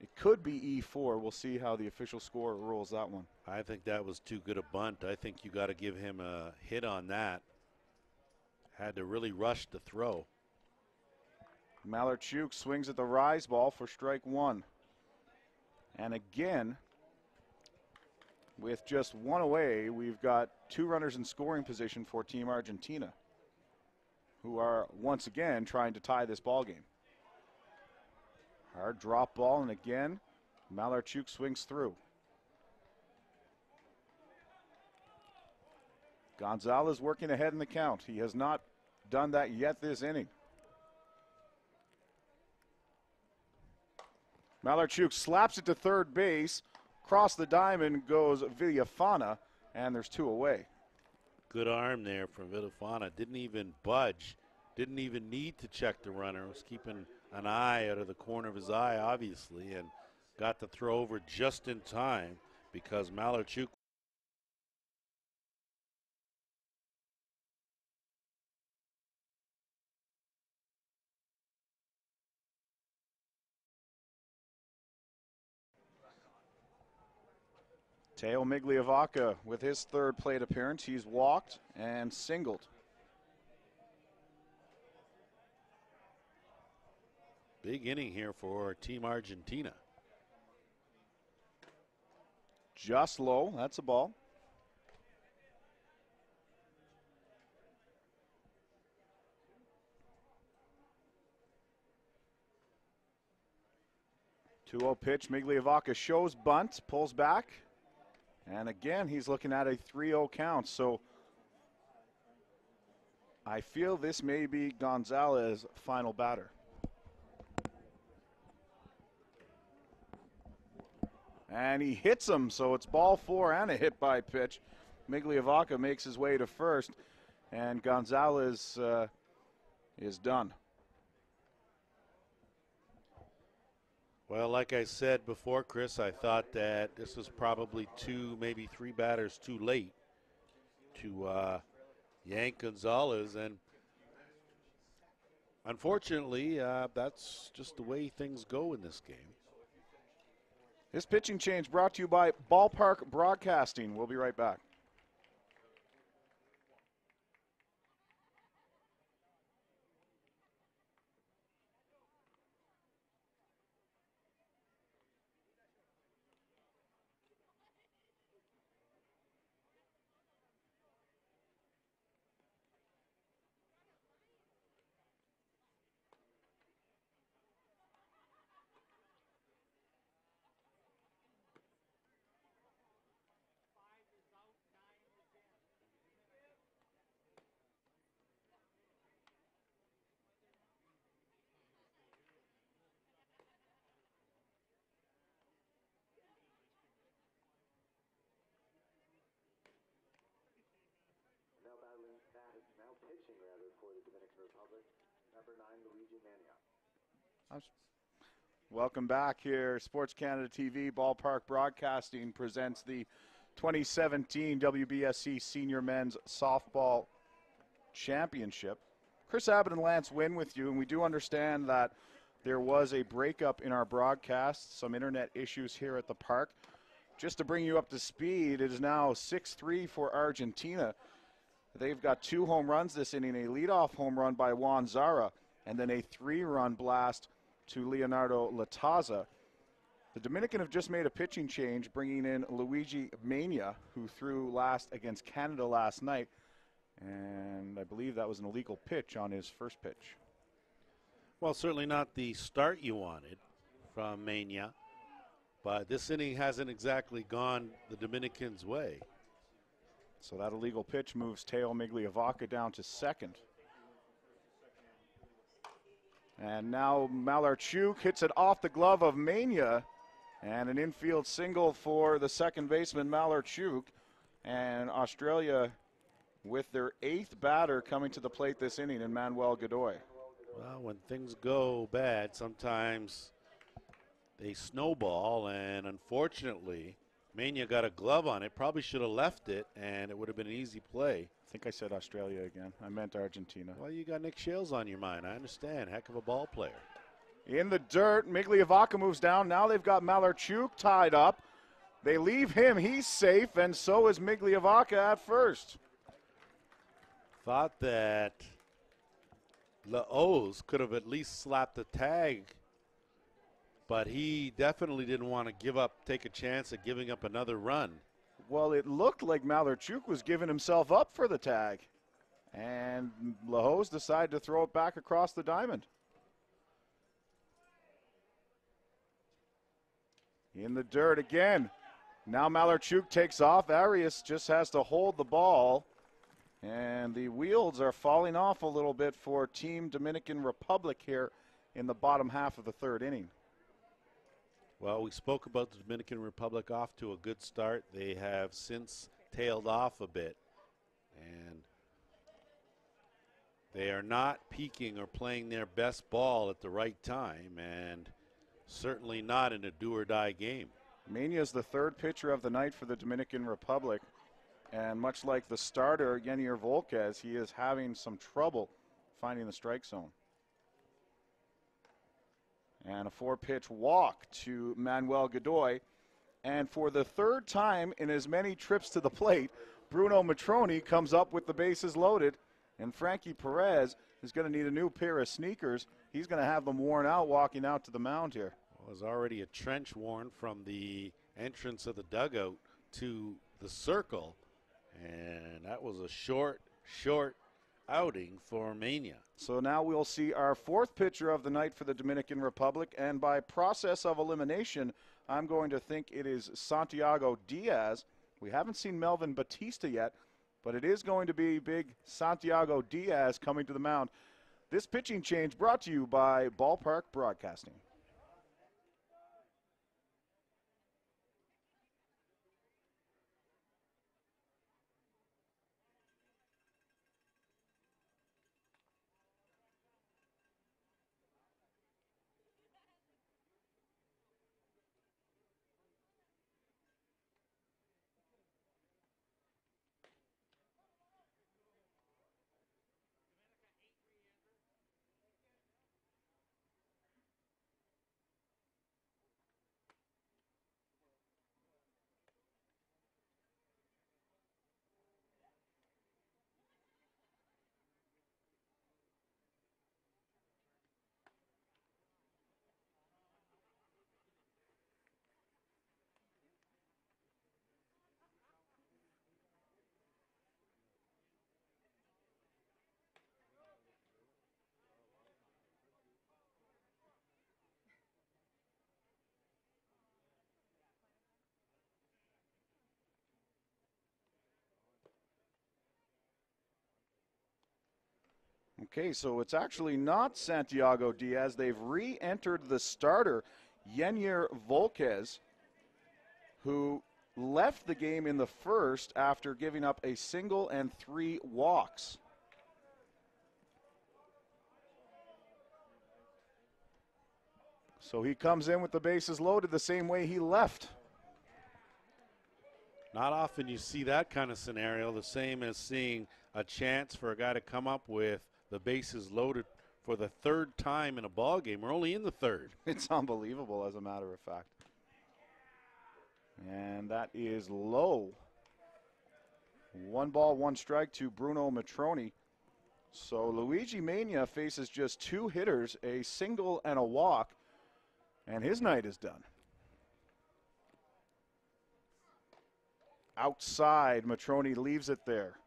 It could be E4. We'll see how the official score rules that one. I think that was too good a bunt. I think you got to give him a hit on that. Had to really rush the throw. Malarchuk swings at the rise ball for strike 1. And again, with just 1 away, we've got 2 runners in scoring position for Team Argentina, who are once again trying to tie this ball game. Hard drop ball, and again, Malarchuk swings through. Gonzalez working ahead in the count. He has not done that yet this inning. Malarchuk slaps it to third base. Across the diamond goes Villafana, and there's 2 away. Good arm there from Villafana. Didn't even budge. Didn't even need to check the runner. Was keeping an eye out of the corner of his eye, obviously, and got the throw over just in time because Malarchuk Teo Migliavaca with his 3rd plate appearance. He's walked and singled. big inning here for Team Argentina. Just low. That's a ball. Two-0 pitch. Migliavaca shows bunt, pulls back. And again, he's looking at a 3-0 count. So I feel this may be Gonzalez's final batter. And he hits him, so it's ball 4 and a hit by pitch. Migliavaca makes his way to first, and Gonzalez is done. Well, like I said before, Chris, I thought that this was probably 2, maybe 3 batters too late to yank Gonzalez, and Unfortunately, that's just the way things go in this game. This pitching change brought to you by Ballpark Broadcasting. We'll be right back. Now pitching for the Dominican Republic, number 9, Luigi Mania. Welcome back here. Sports Canada TV, Ballpark Broadcasting presents the 2017 WBSC Senior Men's Softball Championship. Chris Abbott and Lance Wynn with you, and we do understand that there was a breakup in our broadcast, some internet issues here at the park. Just to bring you up to speed, it is now 6-3 for Argentina. They've got 2 home runs this inning, a leadoff home run by Juan Zara, and then a 3-run blast to Leonardo Lataza. The Dominican have just made a pitching change, bringing in Luigi Mania, who threw last against Canada last night, and I believe that was an illegal pitch on his first pitch. Well, certainly not the start you wanted from Mania, but this inning hasn't exactly gone the Dominicans' way. So that illegal pitch moves Teo Migliavaca down to second. And now Malarchuk hits it off the glove of Mania, and an infield single for the second baseman Malarchuk. And Australia with their 8th batter coming to the plate this inning in Manuel Godoy. Well, when things go bad, sometimes they snowball, and unfortunately, Mania got a glove on it. Probably should have left it, and it would have been an easy play. I think I said Australia again. I meant Argentina. Well, you got Nick Shales on your mind. I understand. Heck of a ball player. In the dirt, Migliavaca moves down. Now they've got Malarchuk tied up. They leave him. He's safe, and so is Migliavaca at first. Thought that Laos could have at least slapped the tag, but he definitely didn't want to take a chance at giving up another run. Well, it looked like Malarchuk was giving himself up for the tag, and Laos decided to throw it back across the diamond. In the dirt again. Now Malarchuk takes off. Arias just has to hold the ball, and the wheels are falling off a little bit for Team Dominican Republic here in the bottom half of the 3rd inning. Well, we spoke about the Dominican Republic off to a good start. They have since tailed off a bit, and they are not peaking or playing their best ball at the right time, and certainly not in a do-or-die game. Mania is the 3rd pitcher of the night for the Dominican Republic, and much like the starter, Yenier Volquez, he is having some trouble finding the strike zone. And a 4-pitch walk to Manuel Godoy. And for the 3rd time in as many trips to the plate, Bruno Matroni comes up with the bases loaded. And Frankie Perez is going to need a new pair of sneakers. He's going to have them worn out walking out to the mound here. Well, there's already a trench worn from the entrance of the dugout to the circle. And that was a short outing for Mania. So now we'll see our 4th pitcher of the night for the Dominican Republic, and by process of elimination, I'm going to think it is Santiago Diaz. We haven't seen Melvin Batista yet, but it is going to be big Santiago Diaz coming to the mound. This pitching change brought to you by Ballpark Broadcasting. Okay, so it's actually not Santiago Diaz. They've re-entered the starter, Yenir Volquez, who left the game in the first after giving up a single and 3 walks. So he comes in with the bases loaded the same way he left. Not often you see that kind of scenario, the same as seeing a chance for a guy to come up with the bases loaded for the 3rd time in a ball game. We're only in the 3rd. It's unbelievable, as a matter of fact. And that is low. 1 ball, 1 strike to Bruno Matroni. So Luigi Mania faces just 2 hitters, a single and a walk, and his night is done. Outside, Matroni leaves it there.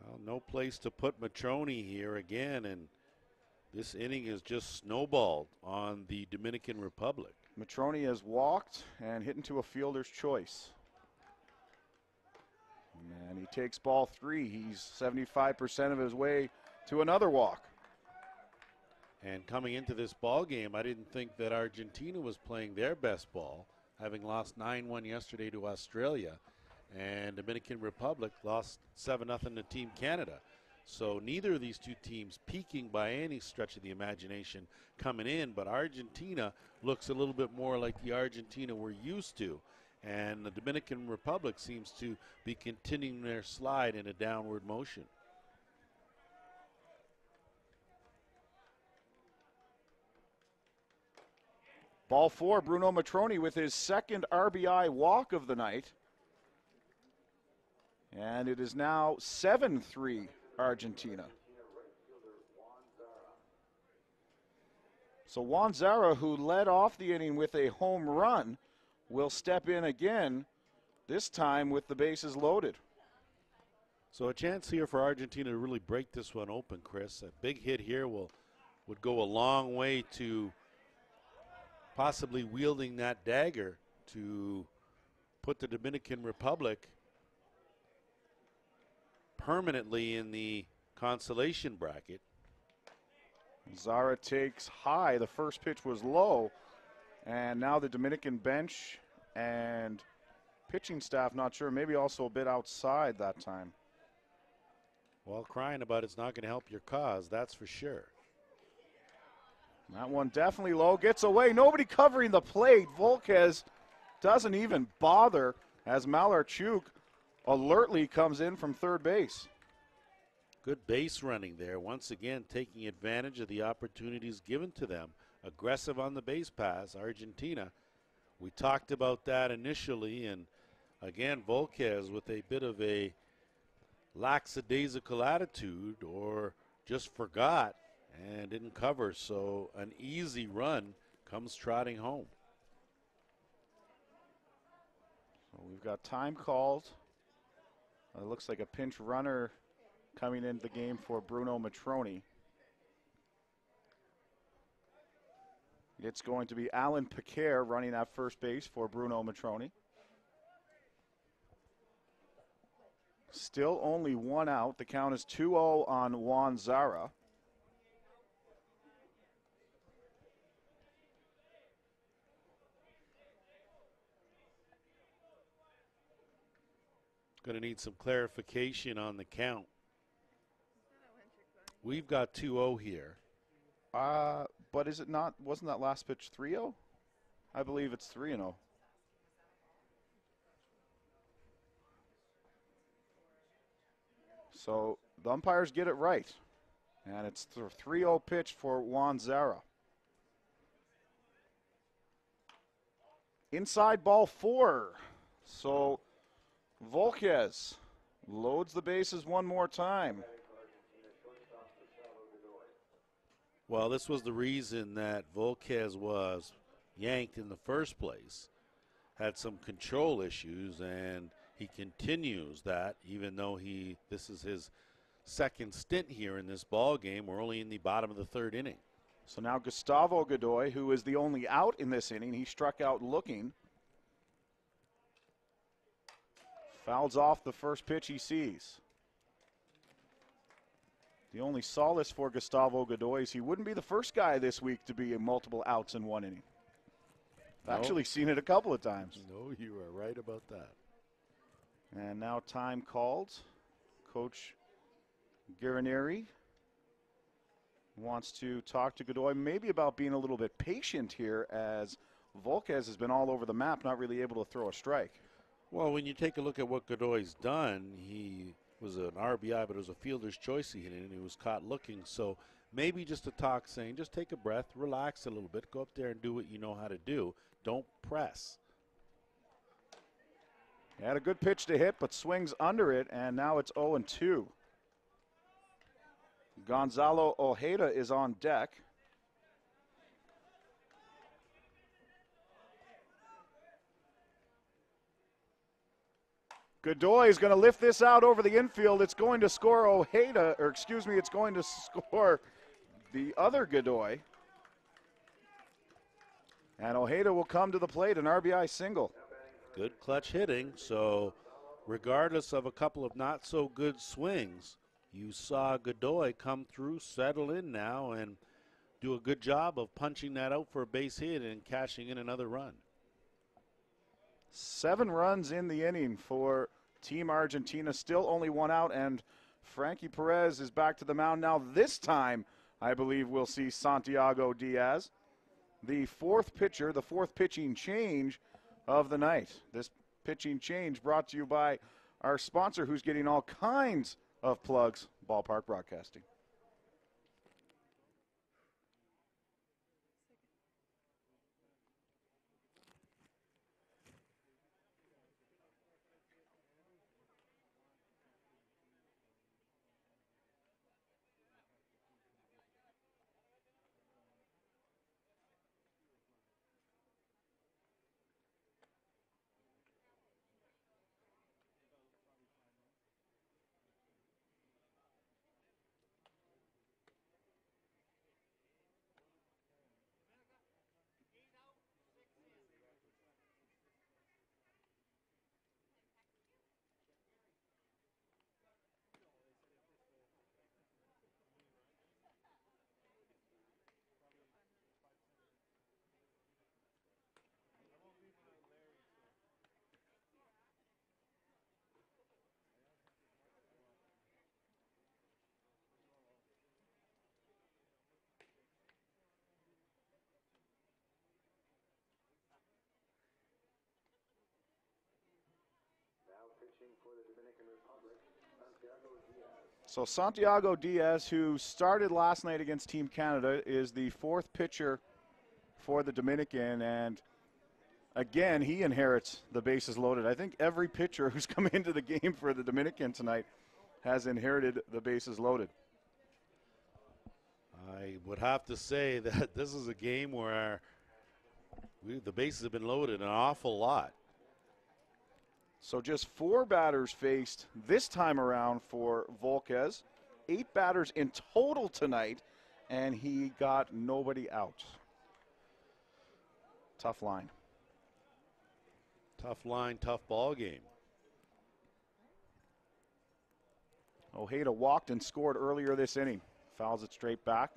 Well, no place to put Matroni here again, and this inning is just snowballed on the Dominican Republic. Matroni has walked and hit into a fielder's choice. And he takes ball 3. He's 75% of his way to another walk. And coming into this ball game, I didn't think that Argentina was playing their best ball, having lost 9-1 yesterday to Australia, and Dominican Republic lost 7-0 to Team Canada. So neither of these two teams peaking by any stretch of the imagination coming in, but Argentina looks a little bit more like the Argentina we're used to, and the Dominican Republic seems to be continuing their slide in a downward motion. Ball 4, Bruno Matroni with his 2nd RBI walk of the night. And it is now 7-3 Argentina. So Juan Zara, who led off the inning with a home run, will step in again, this time with the bases loaded. So a chance here for Argentina to really break this one open, Chris. A big hit here would go a long way to possibly wielding that dagger to put the Dominican Republic permanently in the consolation bracket. Zara takes high. The first pitch was low. And now the Dominican bench and pitching staff, not sure, maybe also a bit outside that time. Well, crying about it's not going to help your cause, that's for sure. That one definitely low, gets away. Nobody covering the plate. Volquez doesn't even bother as Malarchuk alertly comes in from 3rd base. Good base running there, once again taking advantage of the opportunities given to them. Aggressive on the base pass, Argentina. We talked about that initially, and again, Volquez with a bit of a lackadaisical attitude, or just forgot and didn't cover, so an easy run comes trotting home. So we've got time called. It looks like a pinch runner coming into the game for Bruno Matroni. It's going to be Alan Piquer running at first base for Bruno Matroni. Still only 1 out. The count is 2-0 on Juan Zara. Going to need some clarification on the count. We've got 2-0 here. But is it not, wasn't that last pitch 3-0? I believe it's 3-0. So the umpires get it right. And it's the 3-0 pitch for Juan Zara. Inside ball 4. So Volquez loads the bases one more time. Well, this was the reason that Volquez was yanked in the first place. Had some control issues, and he continues that, even though this is his 2nd stint here in this ball game. We're only in the bottom of the 3rd inning. So now Gustavo Godoy, who is the only out in this inning, he struck out looking. Fouls off the first pitch he sees. The only solace for Gustavo Godoy is he wouldn't be the first guy this week to be in multiple outs in one inning. I've actually seen it a couple of times. No, you are right about that. And now time called. Coach Guarinieri wants to talk to Godoy maybe about being a little bit patient here, as Volquez has been all over the map, not really able to throw a strike. Well, when you take a look at what Godoy's done, he was an RBI, but it was a fielder's choice he hit, and he was caught looking. So maybe just a talk saying, just take a breath, relax a little bit, go up there and do what you know how to do. Don't press. He had a good pitch to hit, but swings under it, and now it's 0-2. Gonzalo Ojeda is on deck. Godoy is going to lift this out over the infield. It's going to score Ojeda, or excuse me, it's going to score the other Godoy. And Ojeda will come to the plate, an RBI single. Good clutch hitting, so regardless of a couple of not so good swings, you saw Godoy come through, settle in now, and do a good job of punching that out for a base hit and cashing in another run. 7 runs in the inning for Team Argentina, still only 1 out, and Frankie Perez is back to the mound now. This time, I believe we'll see Santiago Diaz, the 4th pitcher, the 4th pitching change of the night. This pitching change brought to you by our sponsor, who's getting all kinds of plugs, Ballpark Broadcasting. Pitching for the Dominican Republic, Santiago Diaz. So Santiago Diaz, who started last night against Team Canada, is the 4th pitcher for the Dominican, and again, he inherits the bases loaded. I think every pitcher who's come into the game for the Dominican tonight has inherited the bases loaded. I would have to say that this is a game where the bases have been loaded an awful lot. So just 4 batters faced this time around for Volquez. 8 batters in total tonight, and he got nobody out. Tough line. Tough line, tough ball game. Ojeda walked and scored earlier this inning. Fouls it straight back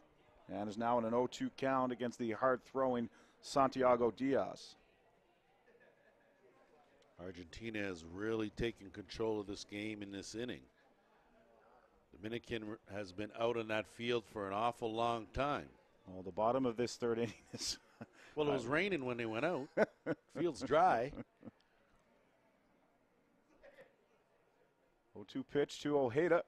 and is now in an 0-2 count against the hard-throwing Santiago Diaz. Argentina has really taken control of this game in this inning. Dominican has been out on that field for an awful long time. Well, the bottom of this 3rd inning is... Well, it was raining when they went out. Field's dry. 0-2 pitch to Ojeda.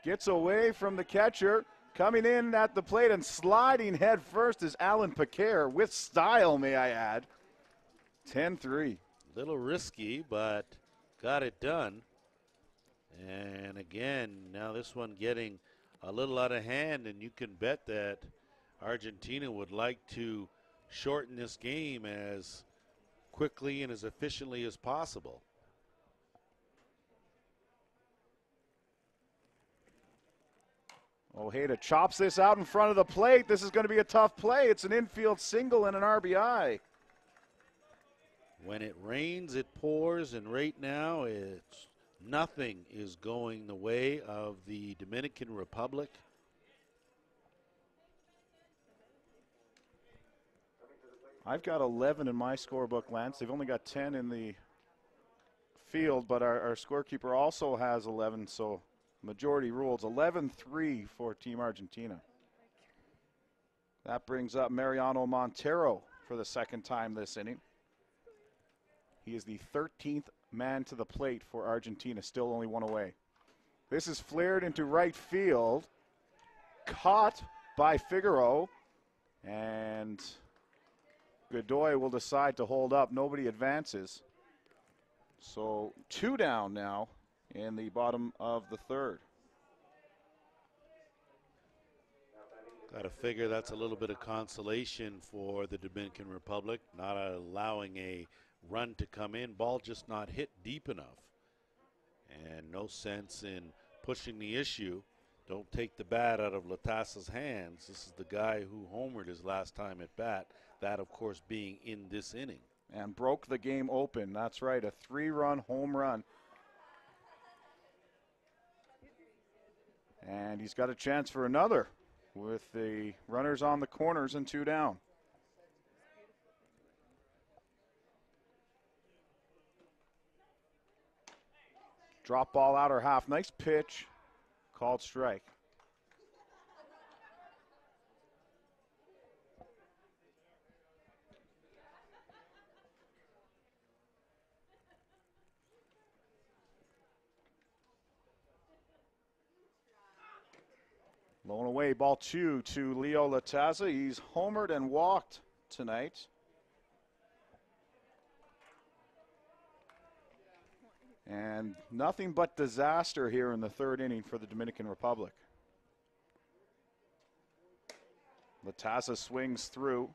Gets away from the catcher. Coming in at the plate and sliding head first is Alan Paquer, with style, may I add. 10-3. Little risky, but got it done. And again, now this one getting a little out of hand, and you can bet that Argentina would like to shorten this game as quickly and as efficiently as possible. Ojeda chops this out in front of the plate. This is going to be a tough play. It's an infield single and an RBI. When it rains, it pours, and right now it's Nothing is going the way of the Dominican Republic. I've got 11 in my scorebook, Lance. They've only got 10 in the field, but our scorekeeper also has 11, so majority rules. 11-3 for Team Argentina. That brings up Mariano Montero for the second time this inning. He is the 13th man to the plate for Argentina, still only one away. This is flared into right field, caught by Figueroa, and Godoy will decide to hold up. Nobody advances. So 2 down now in the bottom of the third. Got to figure that's a little bit of consolation for the Dominican Republic, not allowing a run to come in. Ball just not hit deep enough. And no sense in pushing the issue. Don't take the bat out of Latasa's hands. This is the guy who homered his last time at bat. That, of course, being in this inning. And broke the game open. That's right, a 3-run home run. And he's got a chance for another with the runners on the corners and 2 down. Drop ball outer half. Nice pitch. Called strike. Blown away, ball 2 to Leo Lataza. He's homered and walked tonight. And nothing but disaster here in the third inning for the Dominican Republic. Lataza swings through.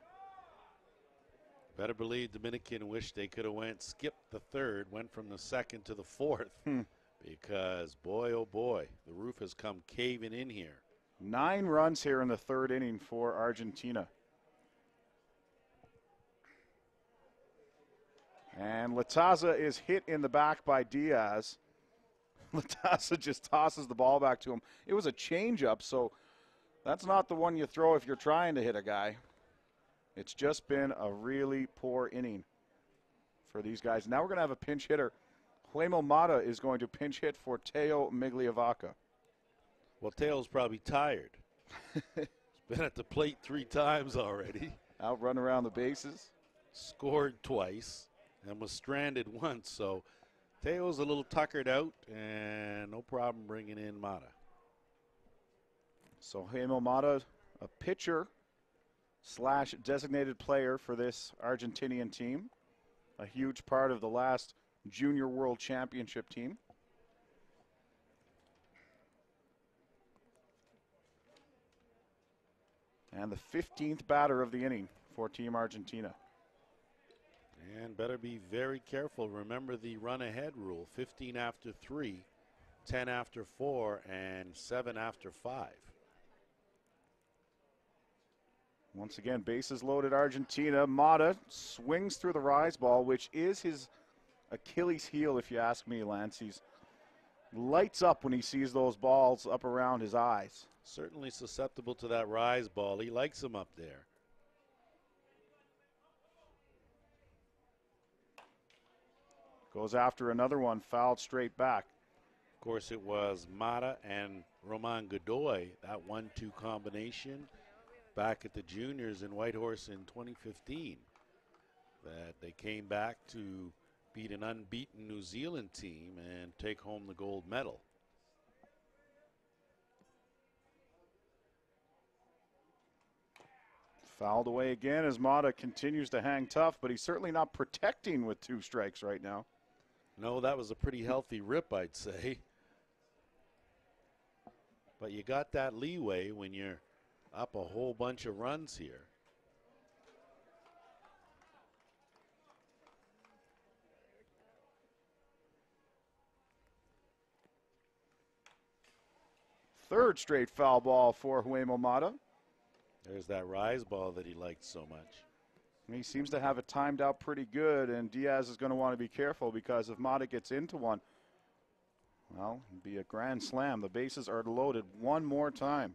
Better believe Dominican wish they could have skipped the third, went from the second to the fourth. Because boy, oh boy, the roof has come caving in here. 9 runs here in the third inning for Argentina. And Lataza is hit in the back by Diaz. Lataza just tosses the ball back to him. It was a changeup, so that's not the one you throw if you're trying to hit a guy. It's just been a really poor inning for these guys. Now we're going to have a pinch hitter. Huemo Mata is going to pinch hit for Teo Migliavaca. Well, Teo's probably tired. He's been at the plate 3 times already. Out run around the bases. Scored twice and was stranded once. So Teo's a little tuckered out and no problem bringing in Mata. So Huemo Mata, a pitcher / designated player for this Argentinian team. A huge part of the last Junior World Championship team. And the 15th batter of the inning for Team Argentina. And better be very careful. Remember the run ahead rule. 15 after 3, 10 after 4, and 7 after 5. Once again, bases loaded Argentina. Mata swings through the rise ball, which is his Achilles heel, if you ask me, Lance. He's lights up when he sees those balls up around his eyes. Certainly susceptible to that rise ball. He likes him up there. Goes after another one, fouled straight back. Of course, it was Mata and Roman Godoy, that 1-2 combination back at the juniors in Whitehorse in 2015. That they came back to beat an unbeaten New Zealand team and take home the gold medal. Fouled away again as Mata continues to hang tough, but he's certainly not protecting with 2 strikes right now. No, that was a pretty healthy rip, I'd say. But you got that leeway when you're up a whole bunch of runs here. Third straight foul ball for Huemo Mata. There's that rise ball that he liked so much. He seems to have it timed out pretty good, and Diaz is going to want to be careful because if Mata gets into one, Well, it'd be a grand slam. The bases are loaded one more time.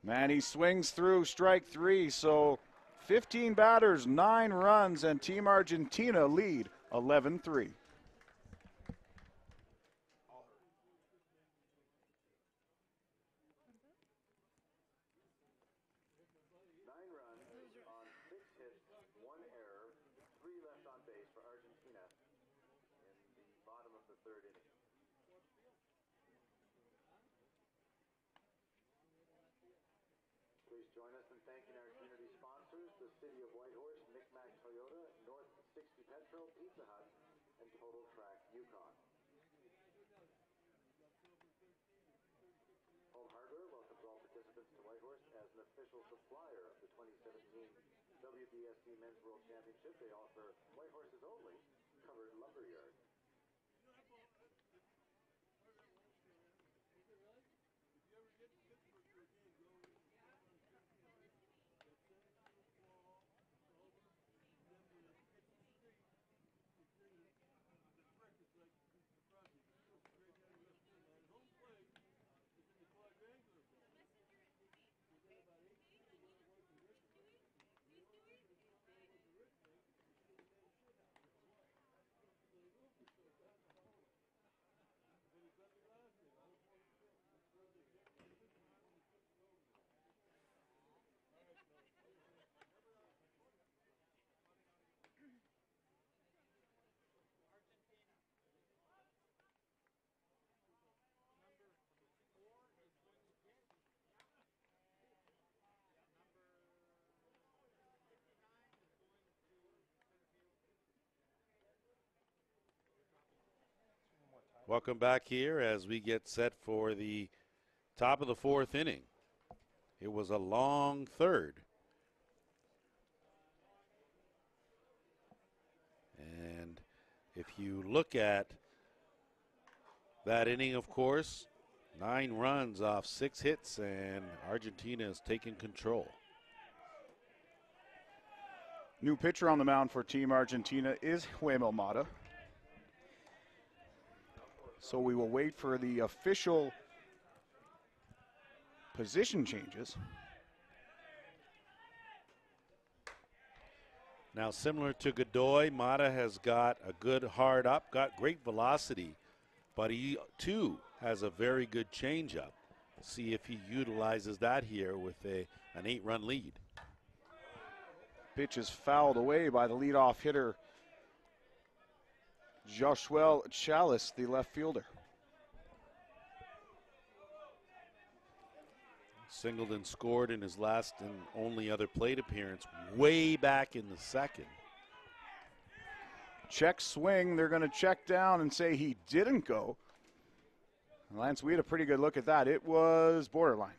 Man, he swings through strike 3, so 15 batters, 9 runs, and Team Argentina lead 11-3. Please join us in thanking our community sponsors, the City of Whitehorse, Micmac Toyota, North 60 Petro, Pizza Hut, and Total Track Yukon. Home Hardware welcomes all participants to Whitehorse as an official supplier of the 2017 WBSC Men's World Championship. They offer Whitehorse's only covered lumber yard. Welcome back here as we get set for the top of the 4th inning. It was a long third. And if you look at that inning, of course, 9 runs off 6 hits, and Argentina is taking control. New pitcher on the mound for Team Argentina is Huemel Mata. So we will wait for the official position changes. Now, similar to Godoy, Mata has got a good hard up, got great velocity, but he too has a very good changeup. See if he utilizes that here with an 8-run lead. Pitch is fouled away by the leadoff hitter, Joshua Chalice, the left fielder. Singleton scored in his last and only other plate appearance way back in the 2nd. Check swing. They're going to check down and say he didn't go. Lance, we had a pretty good look at that. It was borderline.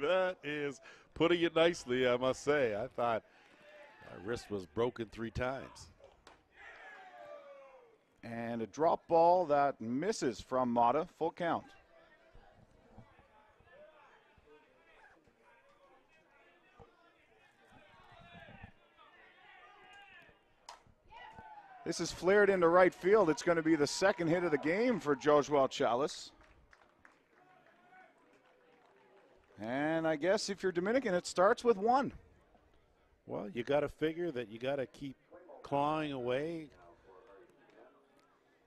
That is putting it nicely, I must say. I thought my wrist was broken 3 times. And a drop ball that misses from Mata, full count. This is flared into right field. It's going to be the 2nd hit of the game for Joshua Chalice. And I guess if you're Dominican, it starts with 1. Well, you got to figure that you got to keep clawing away.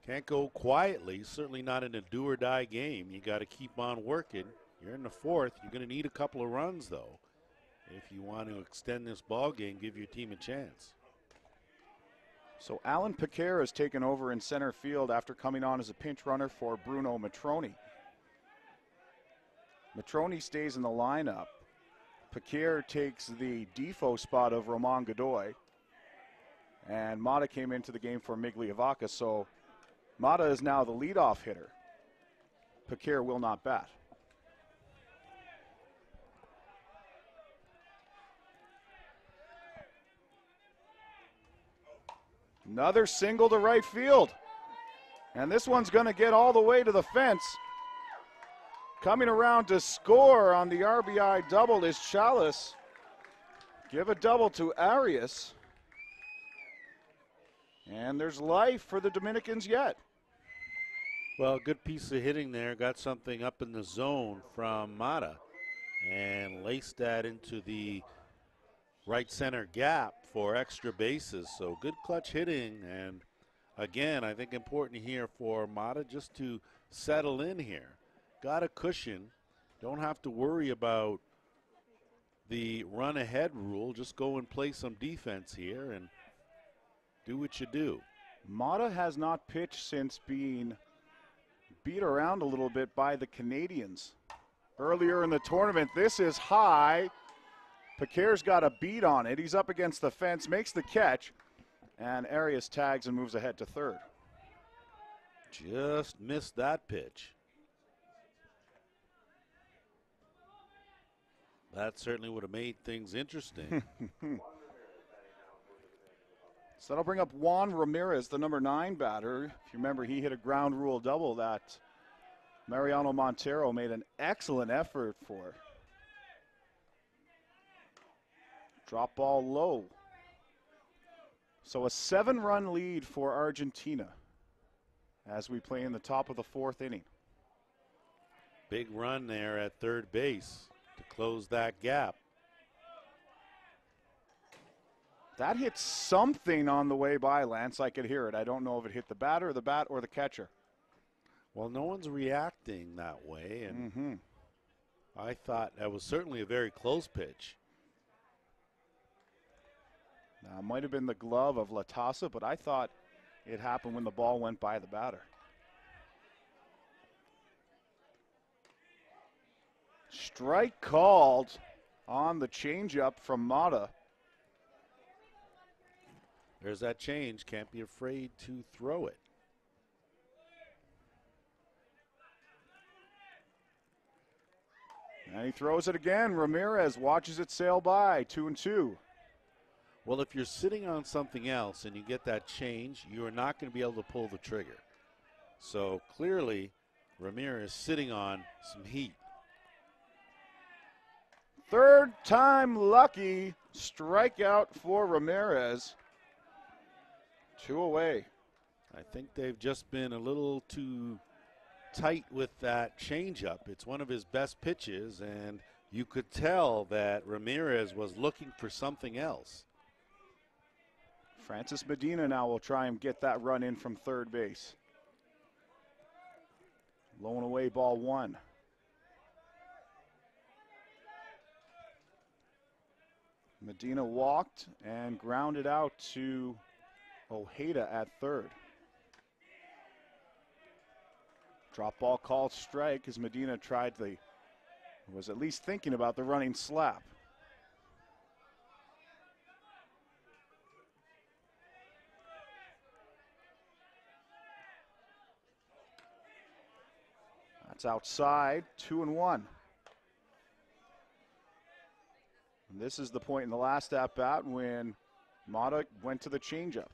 Can't go quietly, certainly not in a do-or-die game. You got to keep on working. You're in the 4th. You're going to need a couple of runs, though, if you want to extend this ball game, give your team a chance. So Alan Piquer has taken over in center field after coming on as a pinch runner for Bruno Matroni. Matroni stays in the lineup. Piquer takes the default spot of Roman Godoy. And Mata came into the game for Migliavaca, so Mata is now the leadoff hitter. Piquer will not bat. Another single to right field. And this one's going to get all the way to the fence. Coming around to score on the RBI double is Chalice. Give a double to Arias. And there's life for the Dominicans yet. Well, good piece of hitting there. Got something up in the zone from Mata and laced that into the right center gap for extra bases. So good clutch hitting. And again, I think important here for Mata just to settle in here. Got a cushion. Don't have to worry about the run ahead rule. Just go and play some defense here and do what you do. Mata has not pitched since being beat around a little bit by the Canadians earlier in the tournament. This is high. Paquer's got a beat on it. He's up against the fence, makes the catch, and Arias tags and moves ahead to third. Just missed that pitch. That certainly would have made things interesting. So that'll bring up Juan Ramirez, the number 9 batter. If you remember, he hit a ground rule double that Mariano Montero made an excellent effort for. Drop ball low. So a 7-run lead for Argentina as we play in the top of the 4th inning. Big run there at third base to close that gap. That hit something on the way by, Lance. I could hear it. I don't know if it hit the batter, the bat, or the catcher. Well, no one's reacting that way, and I thought that was certainly a very close pitch. Now, it might have been the glove of Latasa, but I thought it happened when the ball went by the batter. Strike called on the changeup from Mata. There's that change. Can't be afraid to throw it. And he throws it again. Ramirez watches it sail by. 2-2. Well, if you're sitting on something else and you get that change, you are not going to be able to pull the trigger. So clearly, Ramirez sitting on some heat. Third time lucky. Strikeout for Ramirez. 2 away. I think they've just been a little too tight with that changeup. It's one of his best pitches, and you could tell that Ramirez was looking for something else. Francis Medina now will try and get that run in from third base. Lone away, ball 1. Medina walked and grounded out to Ojeda at third. Drop ball called strike as Medina was at least thinking about the running slap. That's outside, 2-1. And this is the point in the last at-bat when Mata went to the changeup.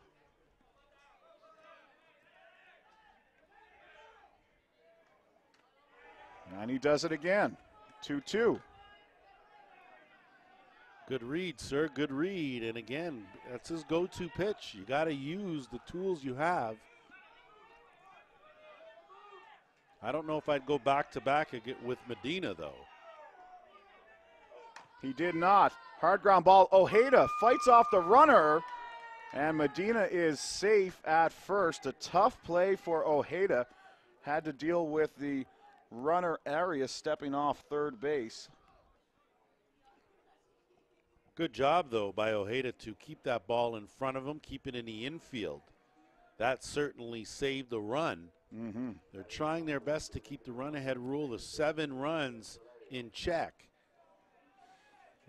And he does it again, 2-2. Good read, sir, good read. And again, that's his go-to pitch. You got to use the tools you have. I don't know if I'd go back-to-back with Medina, though. He did not. Hard ground ball. Ojeda fights off the runner, and Medina is safe at first. A tough play for Ojeda. Had to deal with the runner Arias stepping off third base. Good job, though, by Ojeda to keep that ball in front of him, keep it in the infield. That certainly saved the run. They're trying their best to keep the run-ahead rule of 7 runs in check.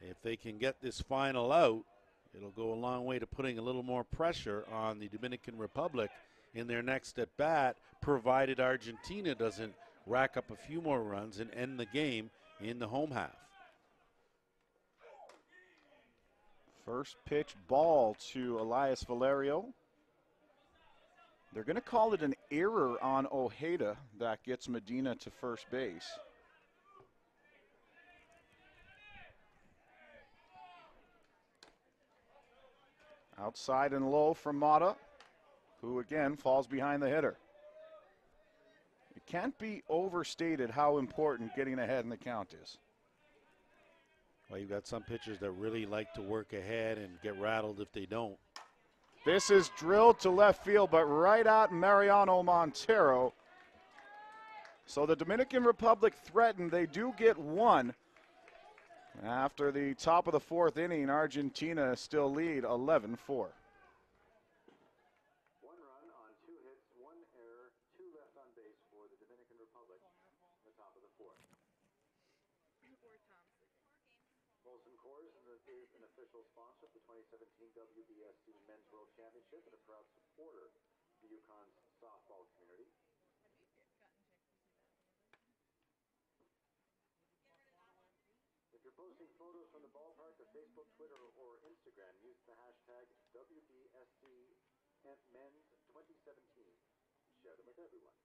If they can get this final out, it'll go a long way to putting a little more pressure on the Dominican Republic in their next at-bat, provided Argentina doesn't rack up a few more runs and end the game in the home half. First pitch ball to Elias Valerio. They're going to call it an error on Ojeda that gets Medina to first base. Outside and low from Mata, who again falls behind the hitter. It can't be overstated how important getting ahead in the count is. Well, you've got some pitchers that really like to work ahead and get rattled if they don't. This is drilled to left field, but right at Mariano Montero. So the Dominican Republic threatened. They do get one. After the top of the fourth inning, Argentina still lead 11-4. 1 run on 2 hits, 1 error, 2 left on base for the Dominican Republic in the top of the fourth. Molson Coors is an official sponsor of the 2017 WBSC Men's World Championship and a proud supporter of the Yukon's softball community. If you're posting photos from the ballpark to Facebook, Twitter, or Instagram, use the hashtag WBSC Men's 2017. Share them with everyone.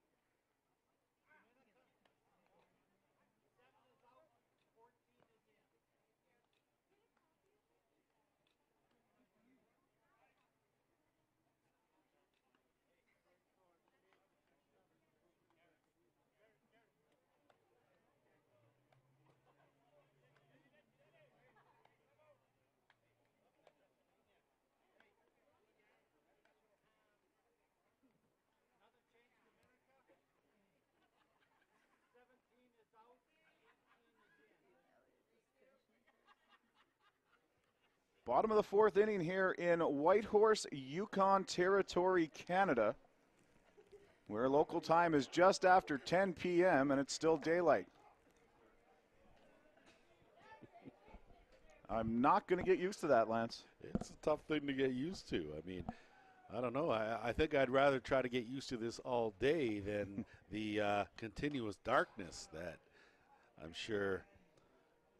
Bottom of the fourth inning here in Whitehorse, Yukon Territory, Canada, where local time is just after 10 p.m. and it's still daylight. I'm not going to get used to that, Lance. It's a tough thing to get used to. I mean, I don't know. I think I'd rather try to get used to this all day than the continuous darkness that I'm sure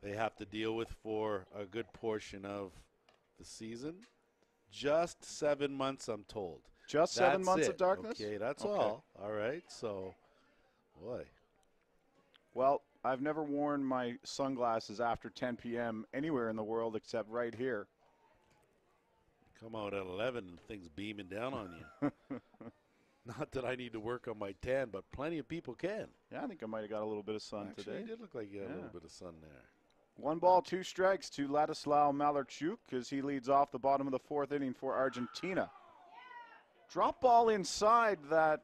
they have to deal with for a good portion of the season. Just 7 months, I'm told. Just 7 months of darkness? Okay, that's all. All right, so, boy. Well, I've never worn my sunglasses after 10 p.m. anywhere in the world except right here. Come out at 11 and things beaming down on you. Not that I need to work on my tan, but plenty of people can. Yeah, I think I might have got a little bit of sun Actually, today. it did look like you had a little bit of sun there. 1 ball, 2 strikes to Ladislao Malarchuk as he leads off the bottom of the fourth inning for Argentina. Drop ball inside that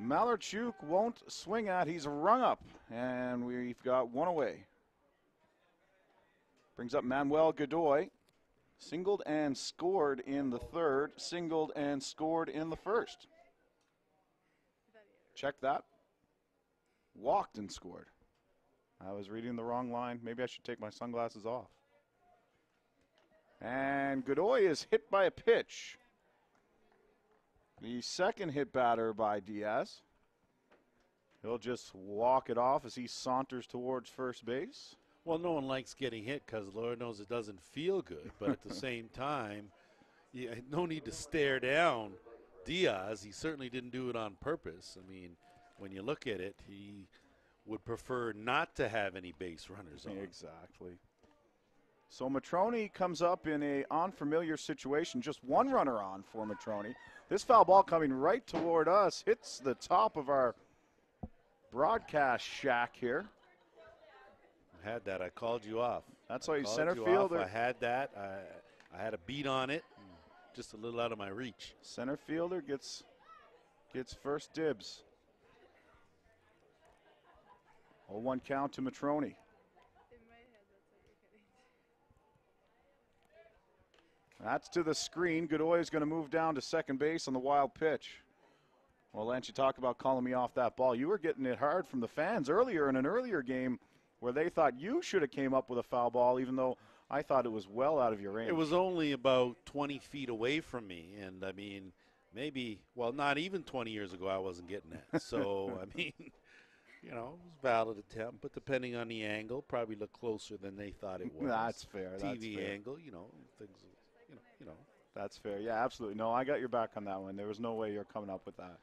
Malarchuk won't swing at. He's rung up, and we've got 1 away. Brings up Manuel Godoy. Singled and scored in the third, singled and scored in the first. Check that. Walked and scored. I was reading the wrong line. Maybe I should take my sunglasses off. And Godoy is hit by a pitch. The second hit batter by Diaz. He'll just walk it off as he saunters towards first base. Well, no one likes getting hit because Lord knows it doesn't feel good. But at the same time, no need to stare down Diaz. He certainly didn't do it on purpose. I mean, when you look at it, he would prefer not to have any base runners on. Exactly. So Matrone comes up in a unfamiliar situation. Just 1 runner on for Matrone. This foul ball coming right toward us hits the top of our broadcast shack here. Had that. I called you off. That's why you Called center you fielder. off. I had that. I had a beat on it, just a little out of my reach. Center fielder gets first dibs. 0-1 count to Matrone. That's to the screen. Godoy is going to move down to second base on the wild pitch. Well, Lance, you talk about calling me off that ball. You were getting it hard from the fans earlier in an earlier game where they thought you should have came up with a foul ball, even though I thought it was well out of your range. It was only about 20 feet away from me, and I mean, maybe, well, not even 20 years ago I wasn't getting that. So, I mean, you know, it was a valid attempt, but depending on the angle, probably looked closer than they thought it was. That's fair. TV that's fair. angle, you know, things, you know. That's fair. Yeah, absolutely. No, I got your back on that one. There was no way you're coming up with that.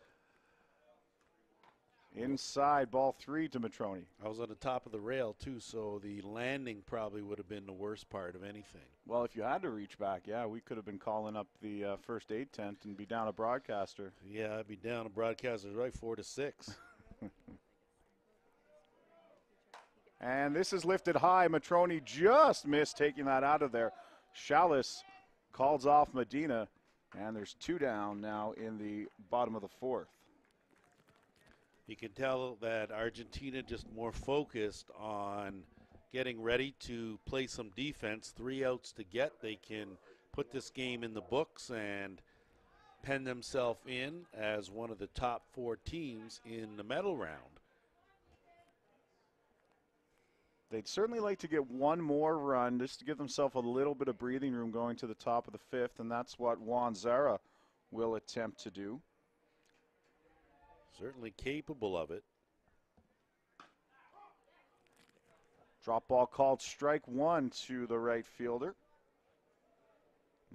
Inside, ball 3 to Matroni. I was on the top of the rail, too, so the landing probably would have been the worst part of anything. Well, if you had to reach back, yeah, we could have been calling up the first aid tent and be down a broadcaster. Yeah, I'd be down a broadcaster, right, 4-6. And this is lifted high. Matroni just missed taking that out of there. Chalice calls off Medina, and there's 2 down now in the bottom of the 4th. You can tell that Argentina just more focused on getting ready to play some defense. 3 outs to get. They can put this game in the books and pen themselves in as one of the top 4 teams in the medal round. They'd certainly like to get one more run just to give themselves a little bit of breathing room going to the top of the 5th, and that's what Juan Zara will attempt to do. Certainly capable of it. Drop ball called strike 1 to the right fielder.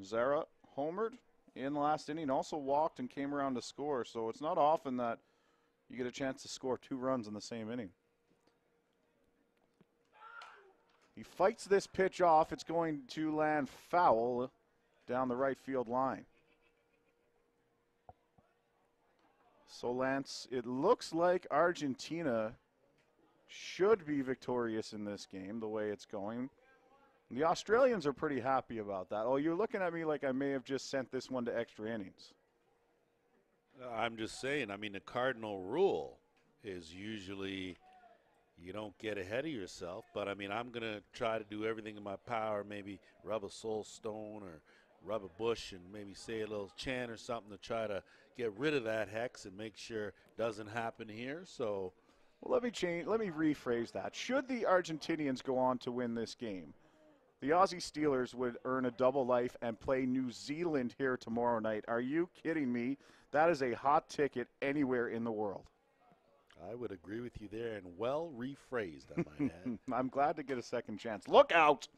Zara homered in the last inning, also walked and came around to score, so it's not often that you get a chance to score 2 runs in the same inning. He fights this pitch off. It's going to land foul down the right field line. So, Lance, it looks like Argentina should be victorious in this game the way it's going. The Australians are pretty happy about that. Oh, you're looking at me like I may have just sent this one to extra innings. I'm just saying, I mean, the cardinal rule is usually you don't get ahead of yourself, but I mean, I'm going to try to do everything in my power, maybe rub a soul stone or rub a bush and maybe say a little chant or something to try to get rid of that hex and make sure it doesn't happen here. So, well, let me rephrase that. Should the Argentinians go on to win this game, the Aussie Steelers would earn a double life and play New Zealand here tomorrow night. Are you kidding me? That is a hot ticket anywhere in the world. I would agree with you there, and well rephrased, I might add. I'm glad to get a second chance. Look out!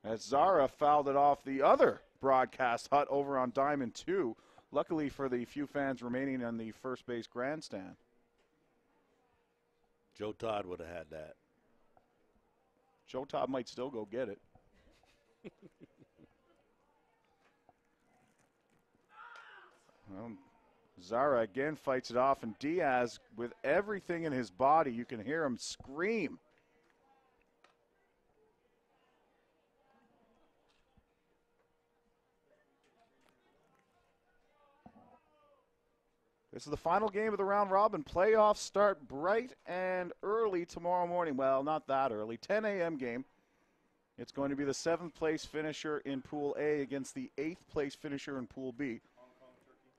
As Zara fouled it off the other broadcast hut over on Diamond 2. Luckily for the few fans remaining on the first base grandstand. Joe Todd would have had that. Joe Todd might still go get it. Well, Zara again fights it off, and Diaz, with everything in his body, you can hear him scream. This is the final game of the round robin. Playoffs start bright and early tomorrow morning. Well, not that early. 10 a.m. game. It's going to be the 7th place finisher in Pool A against the 8th place finisher in Pool B.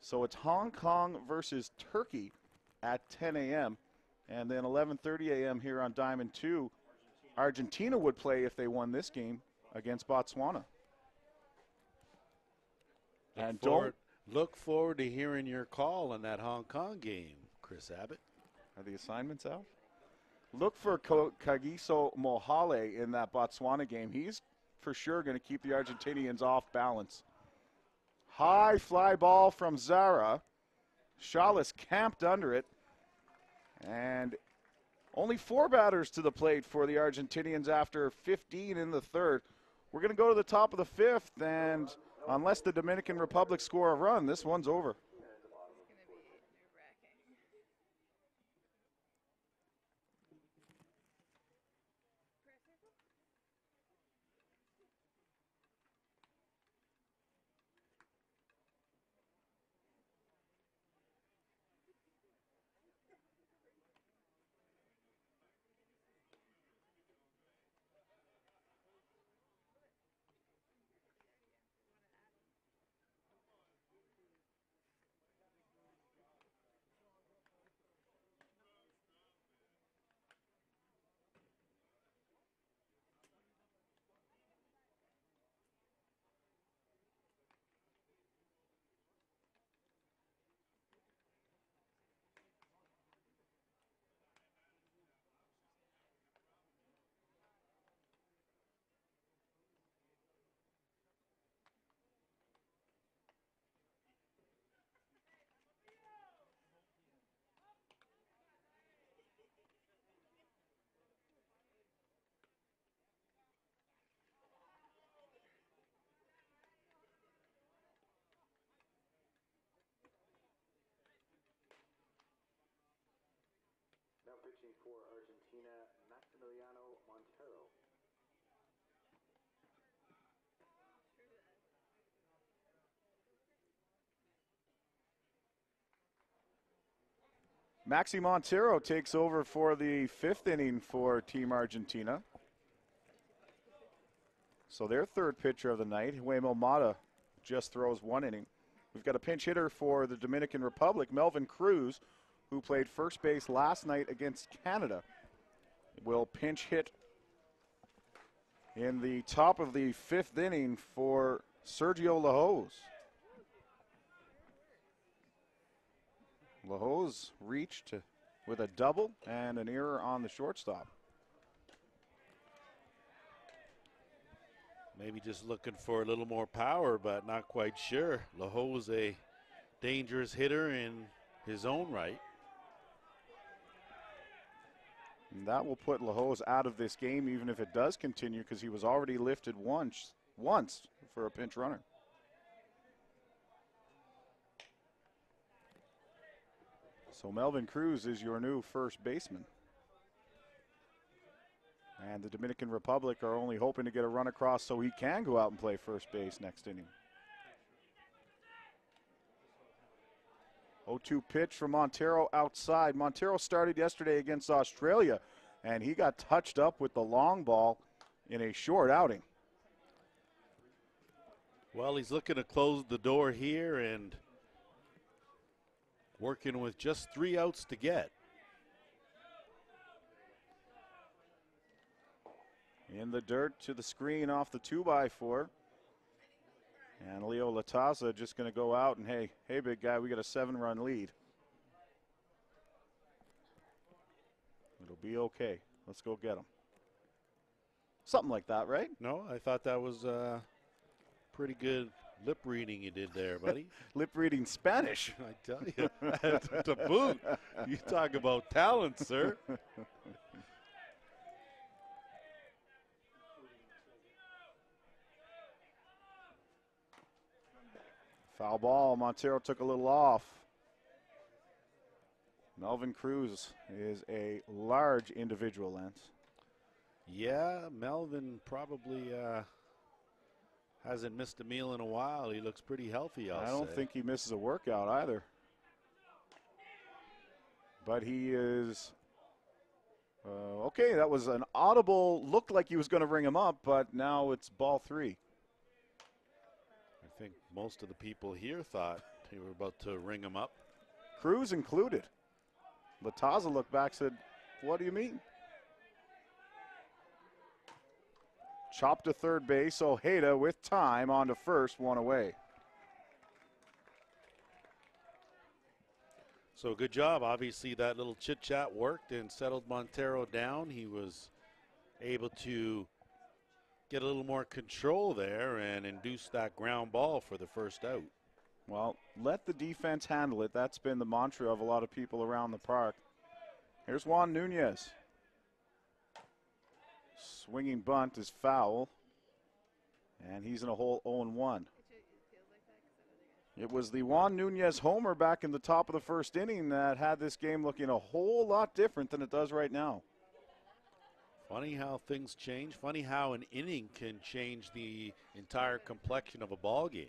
So it's Hong Kong versus Turkey at 10 a.m. And then 11:30 a.m. here on Diamond 2. Argentina would play if they won this game against Botswana. And look forward to hearing your call on that Hong Kong game, Chris Abbott. Are the assignments out? Look for Kagiso Mohale in that Botswana game. He's for sure going to keep the Argentinians off balance. High fly ball from Zara. Chalice camped under it. And only 4 batters to the plate for the Argentinians after 15 in the 3rd. We're going to go to the top of the 5th, and unless the Dominican Republic score a run, this one's over. batting for Argentina, Maximiliano Montero. Maxi Montero takes over for the 5th inning for Team Argentina. So their third pitcher of the night, Huemo Mata, just throws 1 inning. We've got a pinch hitter for the Dominican Republic, Melvin Cruz, who played first base last night against Canada. Will pinch hit in the top of the 5th inning for Sergio Lajos. Lajos reached with a double and an error on the shortstop. Maybe just looking for a little more power, but not quite sure. Lajos a dangerous hitter in his own right. And that will put Lajos out of this game, even if it does continue, because he was already lifted once for a pinch runner. So Melvin Cruz is your new first baseman. And the Dominican Republic are only hoping to get a run across so he can go out and play first base next inning. 0-2 pitch from Montero outside. Montero started yesterday against Australia, and he got touched up with the long ball in a short outing. Well, he's looking to close the door here and working with just 3 outs to get. In the dirt to the screen off the 2x4. And Leo Latasa just going to go out and, hey, big guy, we got a 7-run lead. It'll be okay. Let's go get him. Something like that, right? No, I thought that was pretty good lip reading you did there, buddy. Lip reading Spanish. I tell you, to boot. You talk about talent, sir. Foul ball. Montero took a little off. Melvin Cruz is a large individual, Lance. Yeah, Melvin probably hasn't missed a meal in a while. He looks pretty healthy, I don't think he misses a workout either. But he is okay. That was an audible, looked like he was going to ring him up, but now it's ball 3. I think most of the people here thought they were about to ring him up. Cruz included. Latasa looked back, said, "What do you mean?" Chopped to third base. Ojeda with time on to first, 1 away. So good job. Obviously that little chit chat worked and settled Montero down. He was able to get a little more control there and induce that ground ball for the first out. Well, let the defense handle it. That's been the mantra of a lot of people around the park. Here's Juan Nunez. Swinging bunt is foul, and he's in a hole 0-1. It was the Juan Nunez homer back in the top of the first inning that had this game looking a whole lot different than it does right now. Funny how things change. Funny how an inning can change the entire complexion of a ball game.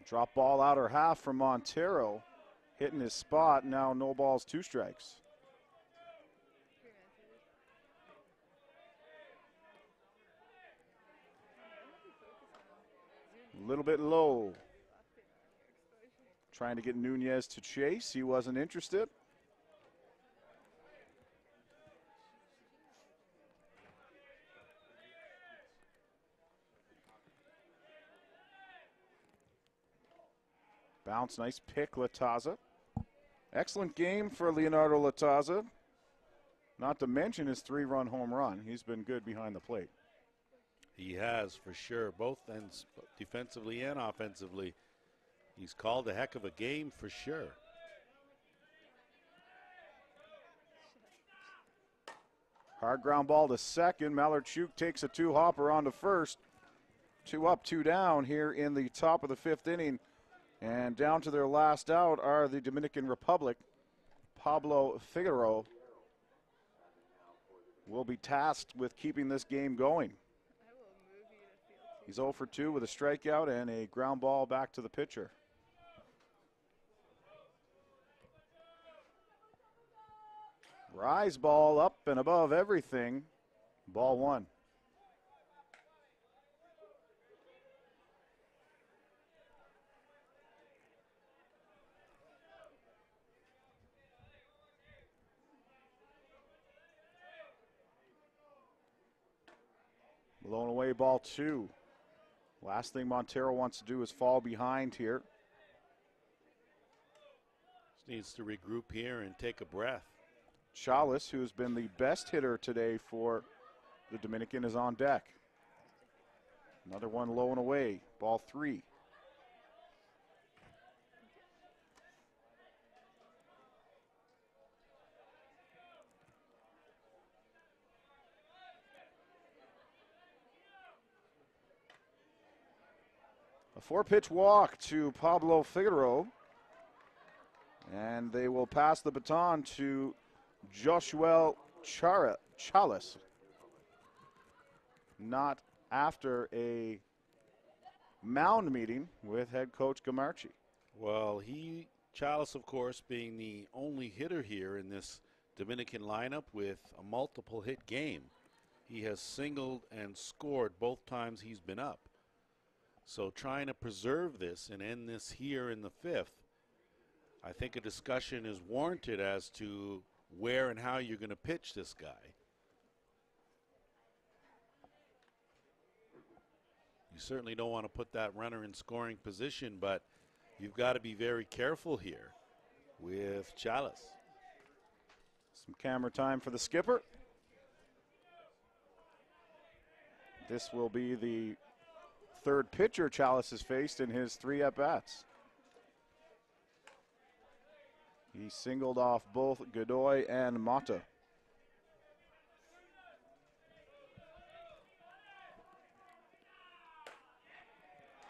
Drop ball outer half from Montero. Hitting his spot. Now no balls, 2 strikes. A little bit low. Trying to get Nunez to chase. He wasn't interested. Bounce, nice pick, Latasa. Excellent game for Leonardo Latasa. Not to mention his 3-run home run. He's been good behind the plate. He has, for sure, both ends, defensively and offensively. He's called a heck of a game for sure. Hard ground ball to second. Malarchuk takes a 2-hopper on to first. 2 up, 2 down here in the top of the 5th inning. And down to their last out are the Dominican Republic. Pablo Figueroa will be tasked with keeping this game going. He's 0 for 2 with a strikeout and a ground ball back to the pitcher. Rise ball up and above everything. Ball 1. Blown away, ball 2. Last thing Montero wants to do is fall behind here. Just needs to regroup here and take a breath. Chalice, who's been the best hitter today for the Dominican, is on deck. Another one low and away, ball 3. A 4-pitch walk to Pablo Figueroa. And they will pass the baton to Joshua Chalice. Not after a mound meeting with head coach Gamarchi. Well, Chalice, of course, being the only hitter here in this Dominican lineup with a multiple hit game. He has singled and scored both times he's been up. So trying to preserve this and end this here in the 5th, I think a discussion is warranted as to where and how you're going to pitch this guy. You certainly don't want to put that runner in scoring position, but you've got to be very careful here with Chalice. Some camera time for the skipper. This will be the 3rd pitcher Chalice has faced in his 3 at-bats. He singled off both Godoy and Mata.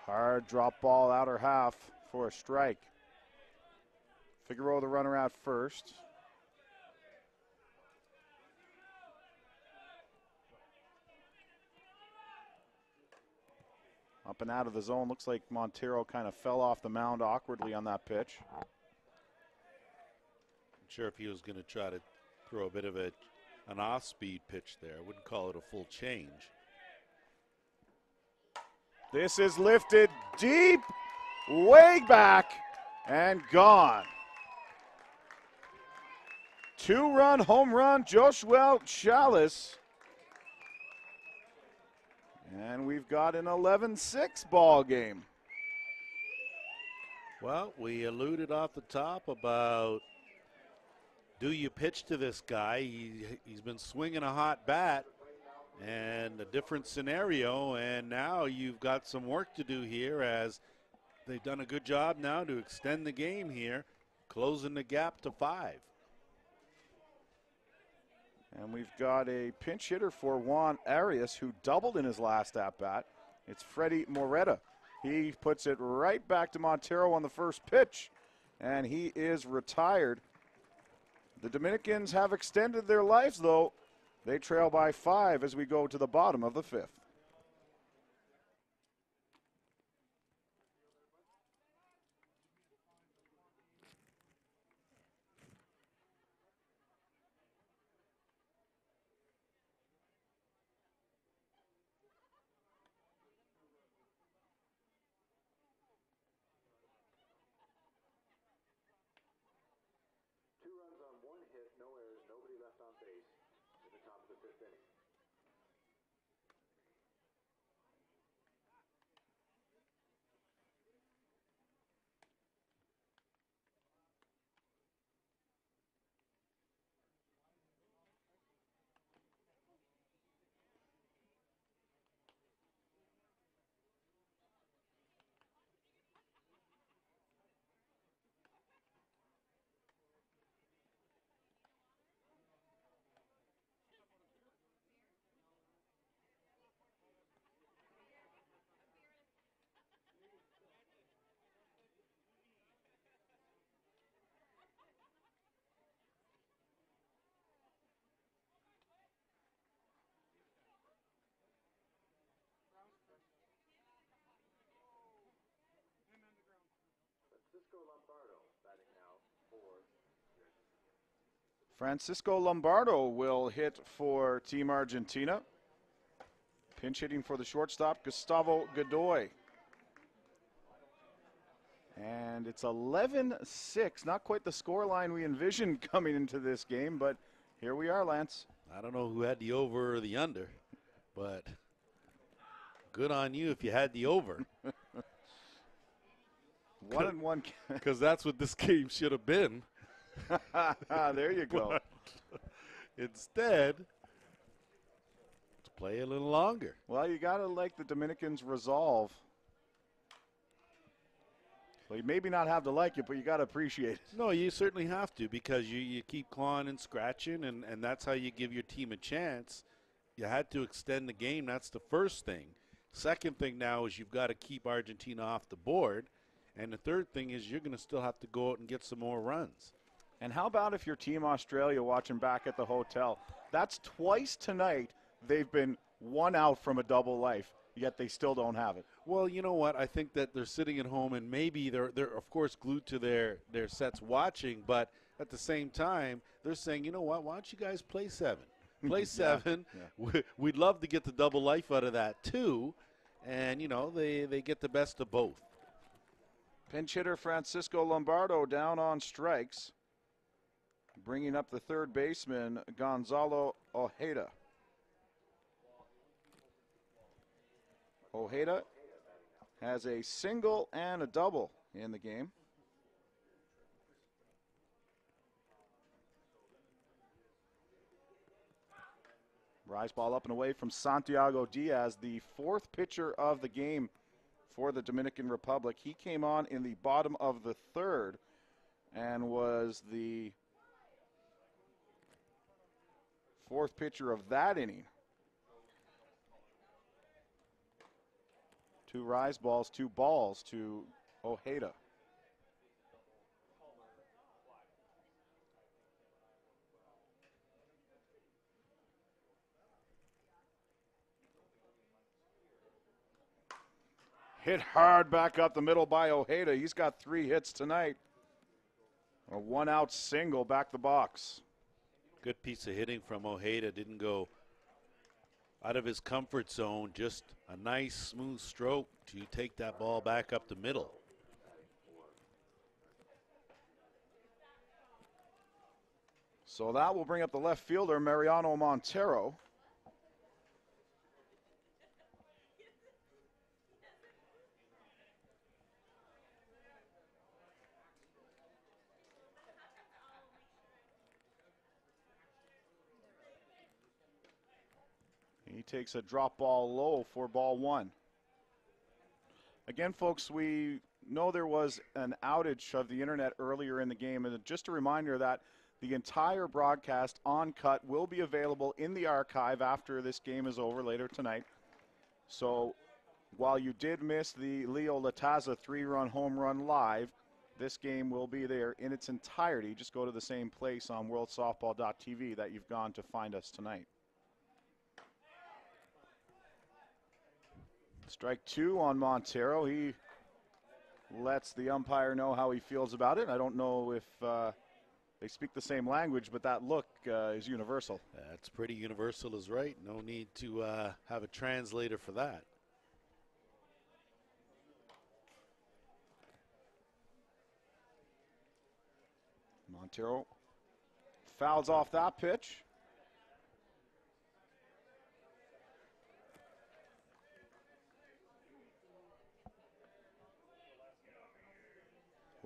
Hard drop ball, outer half for a strike. Figueroa the runner at first. Up and out of the zone. Looks like Montero kind of fell off the mound awkwardly on that pitch. Sure, if he was going to try to throw a bit of an off-speed pitch there, I wouldn't call it a full change. This is lifted deep, way back, and gone. 2-run home run, Joshua Chalice. And we've got an 11-6 ball game. Well, we alluded off the top about, do you pitch to this guy? He's been swinging a hot bat and a different scenario, and now you've got some work to do here as they've done a good job now to extend the game here, closing the gap to 5. And we've got a pinch hitter for Juan Arias, who doubled in his last at-bat. It's Freddie Moreta. He puts it right back to Montero on the first pitch, and he is retired. The Dominicans have extended their lives, though. They trail by 5 as we go to the bottom of the 5th. Francisco Lombardo will hit for Team Argentina. Pinch hitting for the shortstop, Gustavo Godoy. And it's 11-6, not quite the scoreline we envisioned coming into this game, but here we are, Lance. I don't know who had the over or the under, but good on you if you had the over. 1-1. Because that's what this game should have been. There you go. But instead, to play a little longer. Well, you got to like the Dominicans' resolve. Well, you maybe not have to like it, but you got to appreciate it. No, you certainly have to, because you keep clawing and scratching, and that's how you give your team a chance. You had to extend the game. That's the first thing. Second thing now is you've got to keep Argentina off the board. And the third thing is you're going to still have to go out and get some more runs. And how about if you're Team Australia watching back at the hotel? That's twice tonight they've been one out from a double life, yet they still don't have it. Well, you know what? I think that they're sitting at home, and maybe they're of course glued to their sets watching, but at the same time they're saying, you know what? Why don't you guys play 7? Play 7. Yeah. We'd love to get the double life out of that too, and you know they get the best of both. Pinch hitter Francisco Lombardo down on strikes, bringing up the third baseman Gonzalo Ojeda. Ojeda has a single and a double in the game. Rise ball up and away from Santiago Diaz, the fourth pitcher of the game for the Dominican Republic. He came on in the bottom of the third and was the fourth pitcher of that inning. 2 rise balls, 2 balls to Ojeda. Hit hard back up the middle by Ojeda. He's got 3 hits tonight. A 1-out single back the box. Good piece of hitting from Ojeda. Didn't go out of his comfort zone. Just a nice, smooth stroke to take that ball back up the middle. So that will bring up the left fielder, Mariano Montero. He takes a drop ball low for ball 1. Again, folks, we know there was an outage of the internet earlier in the game, and just a reminder that the entire broadcast on cut will be available in the archive after this game is over later tonight. So while you did miss the Leo Latazza 3-run home run live, this game will be there in its entirety. Just go to the same place on worldsoftball.tv that you've gone to find us tonight. Strike 2 on Montero. He lets the umpire know how he feels about it. I don't know if they speak the same language, but that look is universal. That's pretty universal is right. No need to have a translator for that. Montero fouls off that pitch.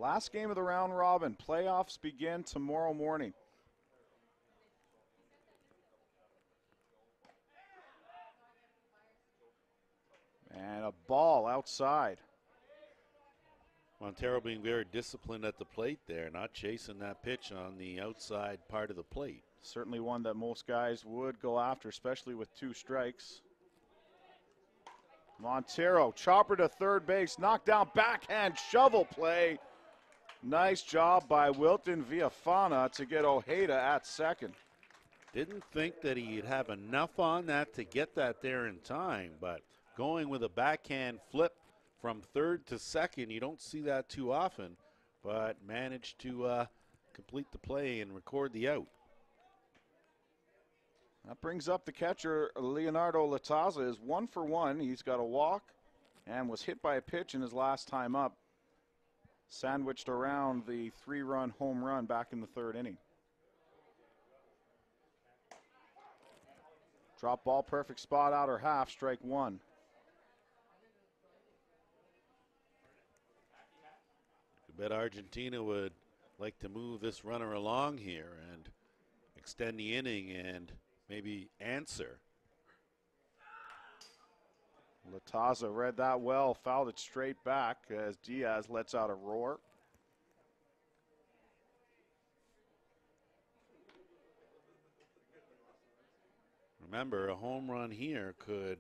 Last game of the round robin. Playoffs begin tomorrow morning. And a ball outside. Montero being very disciplined at the plate there, not chasing that pitch on the outside part of the plate. Certainly one that most guys would go after, especially with 2 strikes. Montero, chopper to third base, knocked down, backhand shovel play. Nice job by Wilton Villafana to get Ojeda at second. Didn't think that he'd have enough on that to get that there in time, but going with a backhand flip from third to second, you don't see that too often. but managed to complete the play and record the out. That brings up the catcher, Leonardo Latazza, is 1 for 1. He's got a walk and was hit by a pitch in his last time up. Sandwiched around the 3-run home run back in the 3rd inning. Drop ball, perfect spot, outer half, strike 1. I bet Argentina would like to move this runner along here and extend the inning and maybe answer. Latazza read that well, fouled it straight back as Diaz lets out a roar. Remember, a home run here could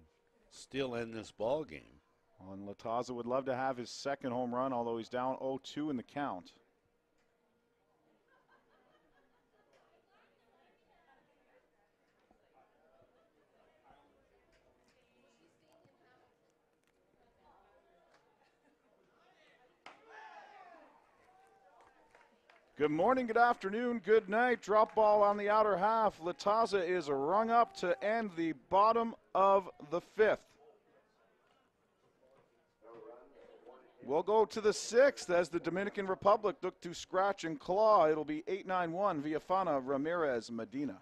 still end this ball game. And Latazza would love to have his 2nd home run, although he's down 0-2 in the count. Good morning, good afternoon, good night. Drop ball on the outer half. Latazza is rung up to end the bottom of the 5th. We'll go to the 6th as the Dominican Republic look to scratch and claw. It'll be 8-9-1 Villafana, Ramirez, Medina.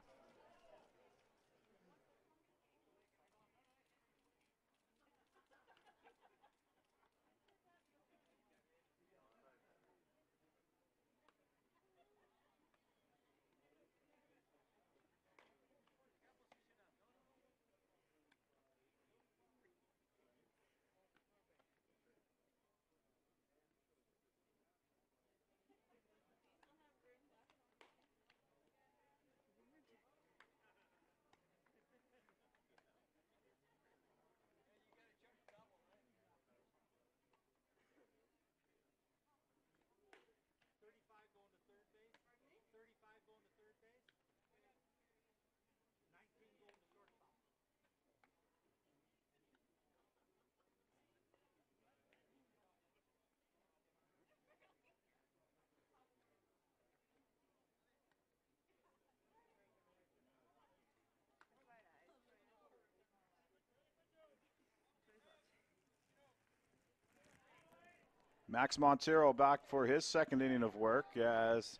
Max Montero back for his 2nd inning of work as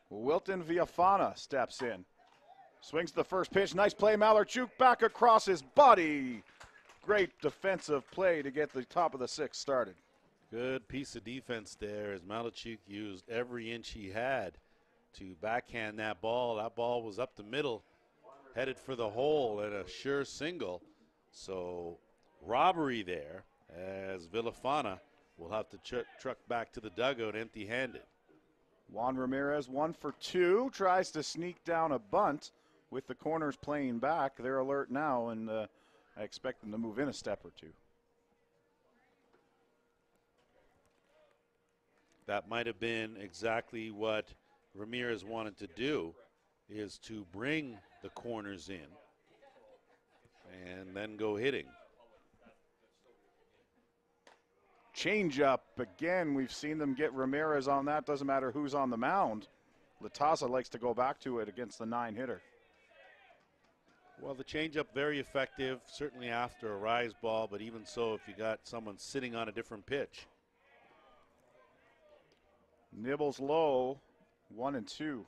Wilton Villafana steps in. Swings the first pitch. Nice play. Malarchuk back across his body. Great defensive play to get the top of the 6th started. Good piece of defense there as Malarchuk used every inch he had to backhand that ball. That ball was up the middle, headed for the hole and a sure single. So robbery there as Villafana will have to truck back to the dugout empty-handed. Juan Ramirez 1 for 2, tries to sneak down a bunt with the corners playing back. They're alert now, and I expect them to move in a step or 2. That might have been exactly what Ramirez wanted to do, is to bring the corners in and then go hitting. Change up again. We've seen them get Ramirez on that. Doesn't matter who's on the mound. Latazza likes to go back to it against the 9-hitter. Well, the changeup very effective, certainly after a rise ball, but even so if you got someone sitting on a different pitch. Nibbles low, 1-2.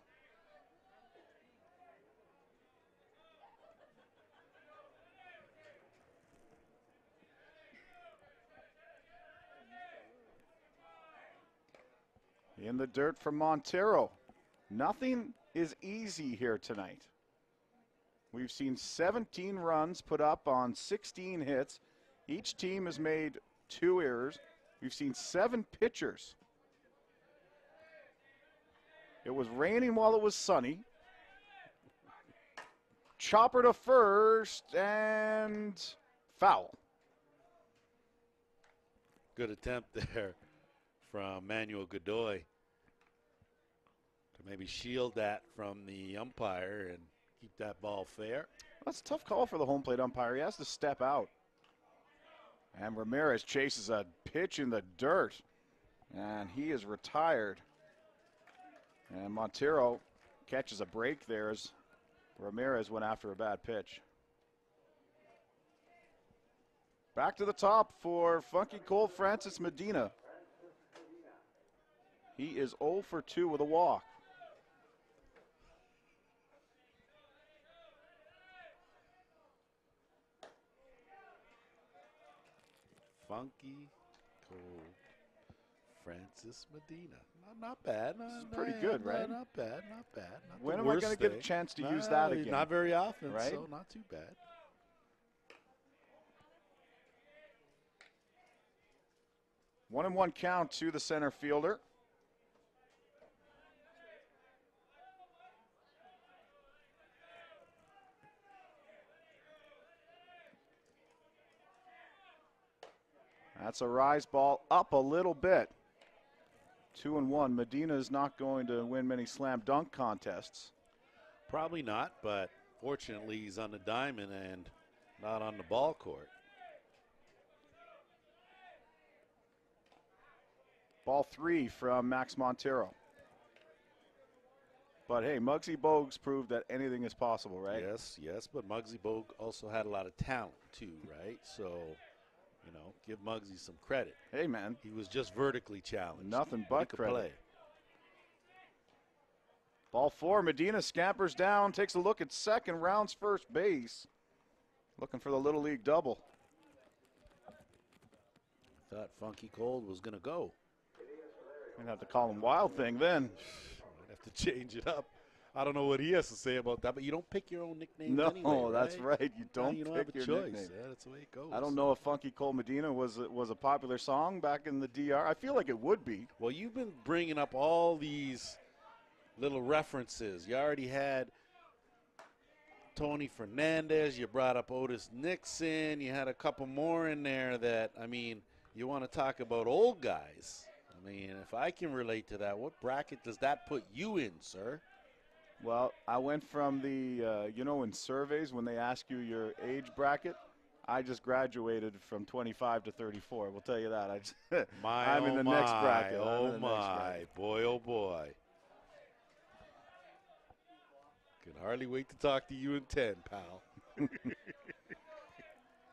In the dirt from Montero. Nothing is easy here tonight. We've seen 17 runs put up on 16 hits. Each team has made 2 errors. We've seen 7 pitchers. It was raining while it was sunny. Chopper to first and foul. Good attempt there from Manuel Godoy to maybe shield that from the umpire and keep that ball fair. That's a tough call for the home plate umpire. He has to step out. And Ramirez chases a pitch in the dirt. And he is retired. And Montero catches a break there as Ramirez went after a bad pitch. Back to the top for Funky Cold Francis Medina. He is 0 for 2 with a walk. Funky Cold Francis Medina. Not bad. This is pretty good, right? Not bad. Not bad. Not When the am I worst going to get a thing. chance to use that again? Not very often, right? so not too bad. 1-1 count to the center fielder. That's a rise ball up a little bit. 2-1. Medina is not going to win many slam dunk contests. Probably not, but fortunately he's on the diamond and not on the ball court. Ball 3 from Max Montero. But hey, Muggsy Bogues proved that anything is possible, right? Yes, but Muggsy Bogue also had a lot of talent too, right? So, you know, give Muggsy some credit. Hey, man. He was just vertically challenged. Nothing but he but could credit. play. Ball 4, Medina scampers down, takes a look at second, rounds first base. Looking for the Little League double. Thought Funky Cold was going to go. Gonna have to call him Wild Thing then. Might have to change it up. I don't know what he has to say about that, but you don't pick your own nickname No, anyway, that's right? right. You don't, You don't pick have a your choice. nickname. Yeah, that's the way it goes. I don't know if Funky Cold Medina was a popular song back in the DR. I feel like it would be. Well, you've been bringing up all these little references. You already had Tony Fernandez. You brought up Otis Nixon. You had a couple more in there that, I mean, you want to talk about old guys. I mean, if I can relate to that, what bracket does that put you in, sir? Well, I went from the, in surveys when they ask you your age bracket, I just graduated from 25 to 34. We'll tell you that. I'm in the next bracket. Oh, my. Boy, oh, boy. Can hardly wait to talk to you in 10, pal.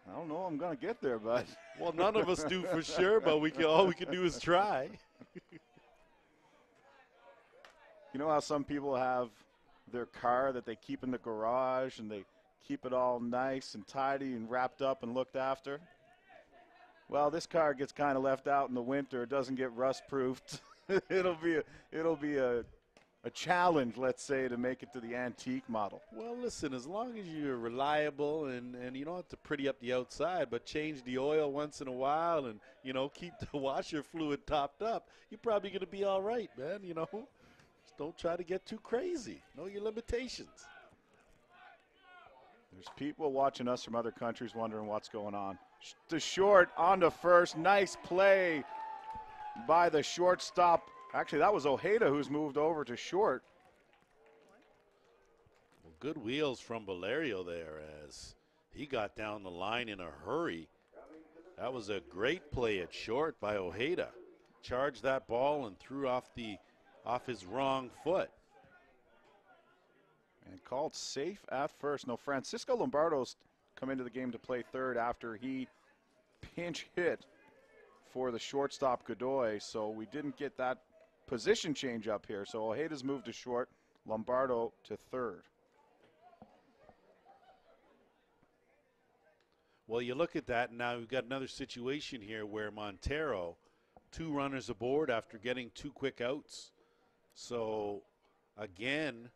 I don't know I'm going to get there, bud. Well, none of us do for sure, but all we can do is try. You know how some people have their car that they keep in the garage and they keep it all nice and tidy and wrapped up and looked after? Well, this car gets kind of left out in the winter. It doesn't get rust-proofed. it'll be a challenge, let's say, to make it to the antique model. Well, listen, as long as you're reliable and you don't have to pretty up the outside, but change the oil once in a while and, keep the washer fluid topped up, you're probably going to be all right, man, Just don't try to get too crazy. Know your limitations. There's people watching us from other countries wondering what's going on. To short, on to first. Nice play by the shortstop. Actually, that was Ojeda who's moved over to short. Well, good wheels from Valerio there as he got down the line in a hurry. That was a great play at short by Ojeda. Charged that ball and threw off his wrong foot. And called safe at first. No, Francisco Lombardo's come into the game to play third after he pinch hit for the shortstop Godoy. So we didn't get that position change up here. So Ojeda's moved to short, Lombardo to third. Well, you look at that, and now we've got another situation here where Montero, 2 runners aboard after getting 2 quick outs. So, again,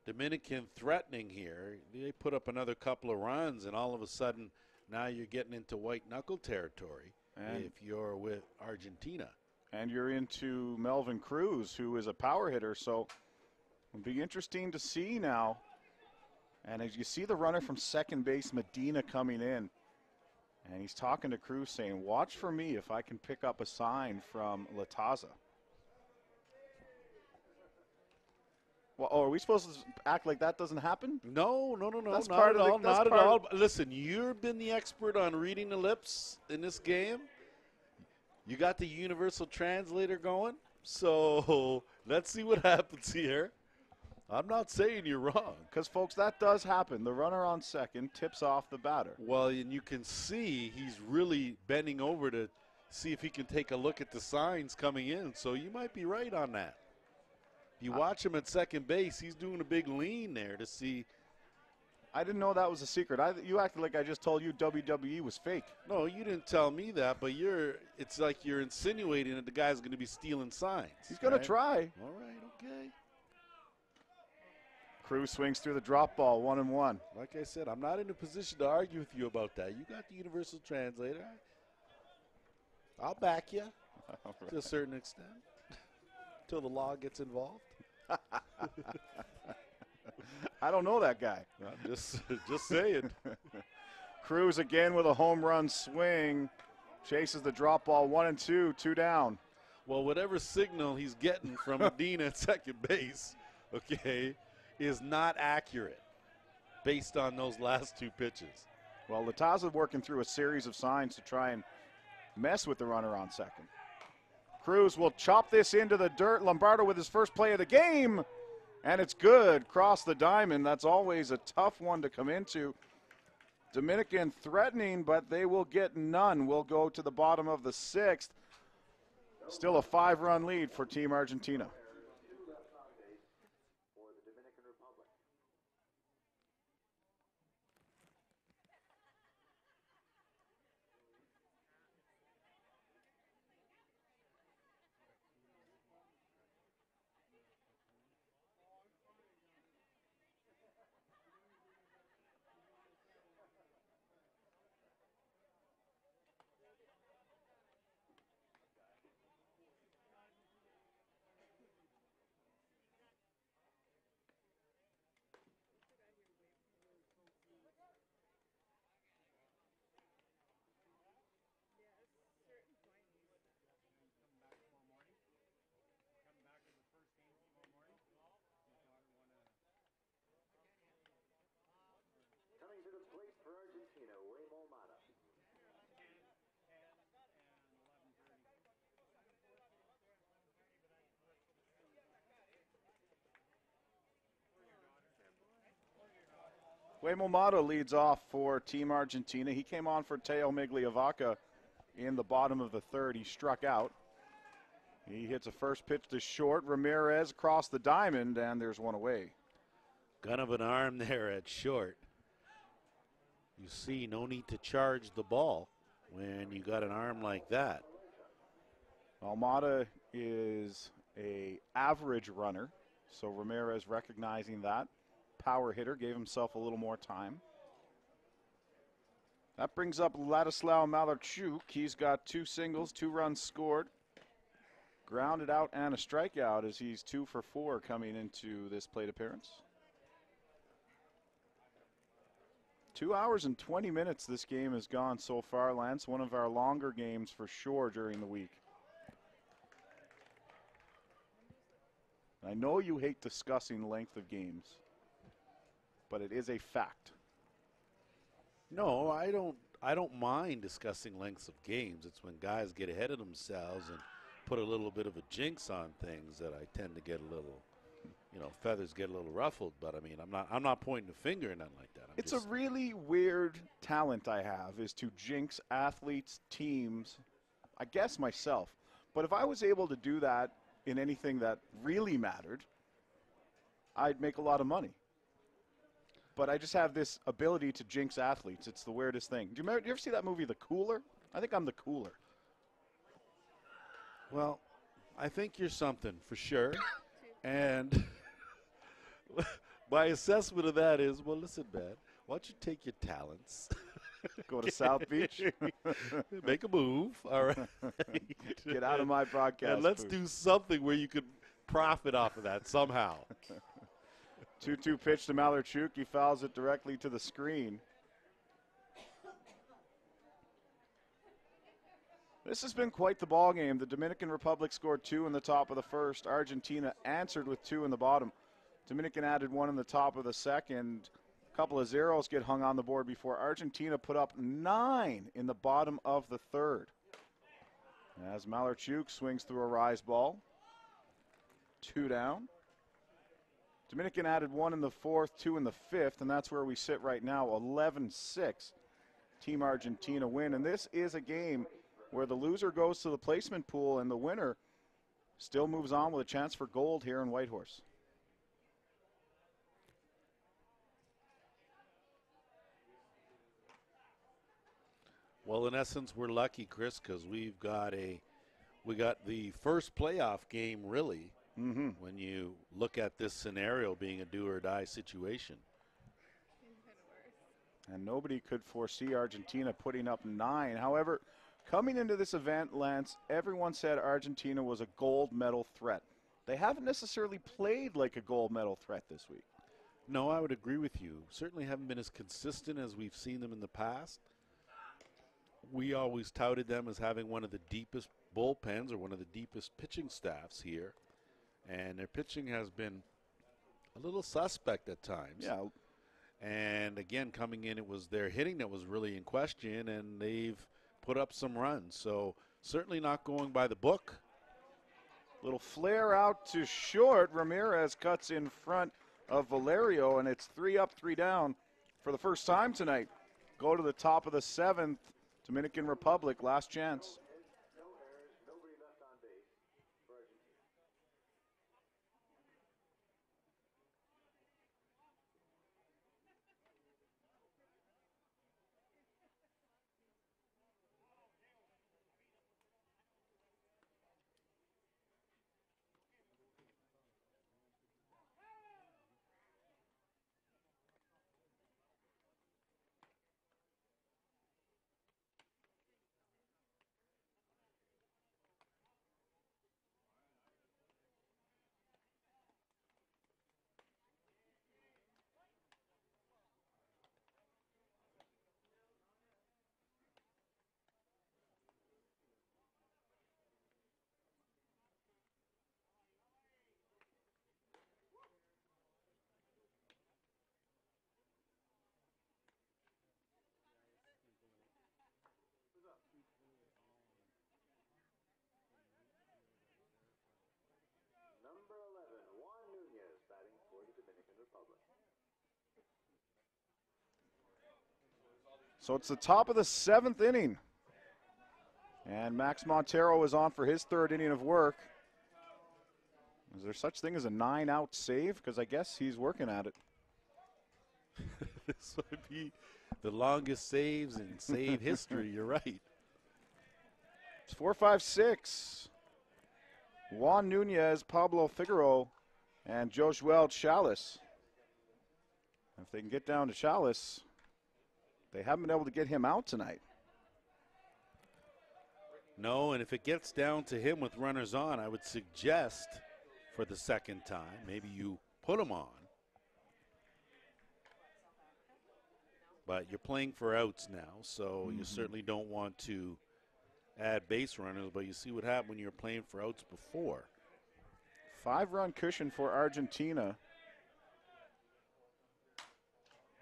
Dominican threatening here. They put up another couple of runs, and all of a sudden, now you're getting into white knuckle territory if you're with Argentina. And you're into Melvin Cruz, who is a power hitter. So it'll be interesting to see now. And as you see the runner from second base, Medina, coming in. And he's talking to Cruz saying, watch for me if I can pick up a sign from Lataza. Well, are we supposed to act like that doesn't happen? No. That's not part at of the- all. that's Not at part all. Listen, you've been the expert on reading the lips in this game. You got the universal translator going, so let's see what happens here. I'm not saying you're wrong. Because, folks, that does happen. The runner on second tips off the batter. Well, and you can see he's really bending over to see if he can take a look at the signs coming in, so you might be right on that. If you watch him at second base, he's doing a big lean there to see. I didn't know that was a secret. You acted like I just told you WWE was fake. No, you didn't tell me that, but it's like you're insinuating that the guy's going to be stealing signs. He's going to try. All right, okay. Cruz swings through the drop ball, 1-1. Like I said, I'm not in a position to argue with you about that. You got the universal translator. I'll back you to a certain extent until the law gets involved. I don't know that guy. I'm just saying. Cruz again with a home run swing. Chases the drop ball, 1-2, 2 down. Well, whatever signal he's getting from Medina at second base, okay, is not accurate based on those last two pitches. Well, Lataza working through a series of signs to try and mess with the runner on second. Cruz will chop this into the dirt. Lombardo with his first play of the game. And it's good. Cross the diamond. That's always a tough one to come into. Dominican threatening, but they will get none. We'll go to the bottom of the sixth. Still a 5-run lead for Team Argentina. For the Dominican Republic. Coming to the plate for Argentina, Waymo Mata. Waymo leads off for Team Argentina. He came on for Teo Migliavaca in the bottom of the third. He struck out. He hits a first pitch to short. Ramirez across the diamond, and there's one away. Gun of an arm there at short. You see, no need to charge the ball when you got an arm like that. Almada is a average runner, so Ramirez recognizing that. Power hitter, gave himself a little more time. That brings up Ladislao Malarchuk. He's got 2 singles, 2 runs scored. Grounded out and a strikeout as he's 2 for 4 coming into this plate appearance. 2 hours and 20 minutes this game has gone so far, Lance. One of our longer games for sure during the week. I know you hate discussing length of games, but it is a fact. No, I don't mind discussing lengths of games. It's when guys get ahead of themselves and put a little bit of a jinx on things that I tend to get a little, feathers get a little ruffled. But I mean, I'm not pointing a finger or nothing like that. It's a really weird talent I have, is to jinx athletes, teams, I guess myself. But if I was able to do that in anything that really mattered, I'd make a lot of money. But I just have this ability to jinx athletes. It's the weirdest thing. Do you ever see that movie, The Cooler? I think I'm the cooler. Well, I think you're something for sure. And my assessment of that is, well, listen, man, why don't you take your talents, go to South Beach, make a move, all right? Get out of my broadcast. And let's do something where you could profit off of that somehow. 2-2 pitch to Malarchuk. He fouls it directly to the screen. This has been quite the ball game. The Dominican Republic scored 2 in the top of the first. Argentina answered with 2 in the bottom. Dominican added 1 in the top of the second. A couple of zeros get hung on the board before Argentina put up 9 in the bottom of the third. As Malarchuk swings through a rise ball. 2 down. Dominican added 1 in the 4th, 2 in the 5th, and that's where we sit right now, 11-6. Team Argentina win, and this is a game where the loser goes to the placement pool and the winner still moves on with a chance for gold here in Whitehorse. Well, in essence, we're lucky, Chris, because we got the first playoff game, really, when you look at this scenario being a do-or-die situation. And nobody could foresee Argentina putting up 9. However, coming into this event, Lance, everyone said Argentina was a gold medal threat. They haven't necessarily played like a gold medal threat this week. No, I would agree with you. Certainly haven't been as consistent as we've seen them in the past. We always touted them as having one of the deepest bullpens or one of the deepest pitching staffs here. And their pitching has been a little suspect at times. Yeah. And again, coming in, it was their hitting that was really in question, and they've put up some runs. So certainly not going by the book. Little flare out to short. Ramirez cuts in front of Valerio, and it's 3 up, 3 down for the first time tonight. Go to the top of the 7th. Dominican Republic, last chance. No errors, nobody left on base for Argentina. Number 11, Juan Nunez batting for the Dominican Republic. So it's the top of the 7th inning. And Max Montero is on for his 3rd inning of work. Is there such thing as a 9-out save? Because I guess he's working at it. This would be the longest saves in save history. You're right. It's 4-5-6. Juan Nunez, Pablo Figueroa, and Josuel Chalice. If they can get down to Chalice, they haven't been able to get him out tonight. No, and if it gets down to him with runners on, I would suggest for the second time, maybe you put him on. But you're playing for outs now, so you certainly don't want to add base runners, but you see what happened when you were playing for outs before. 5-run cushion for Argentina.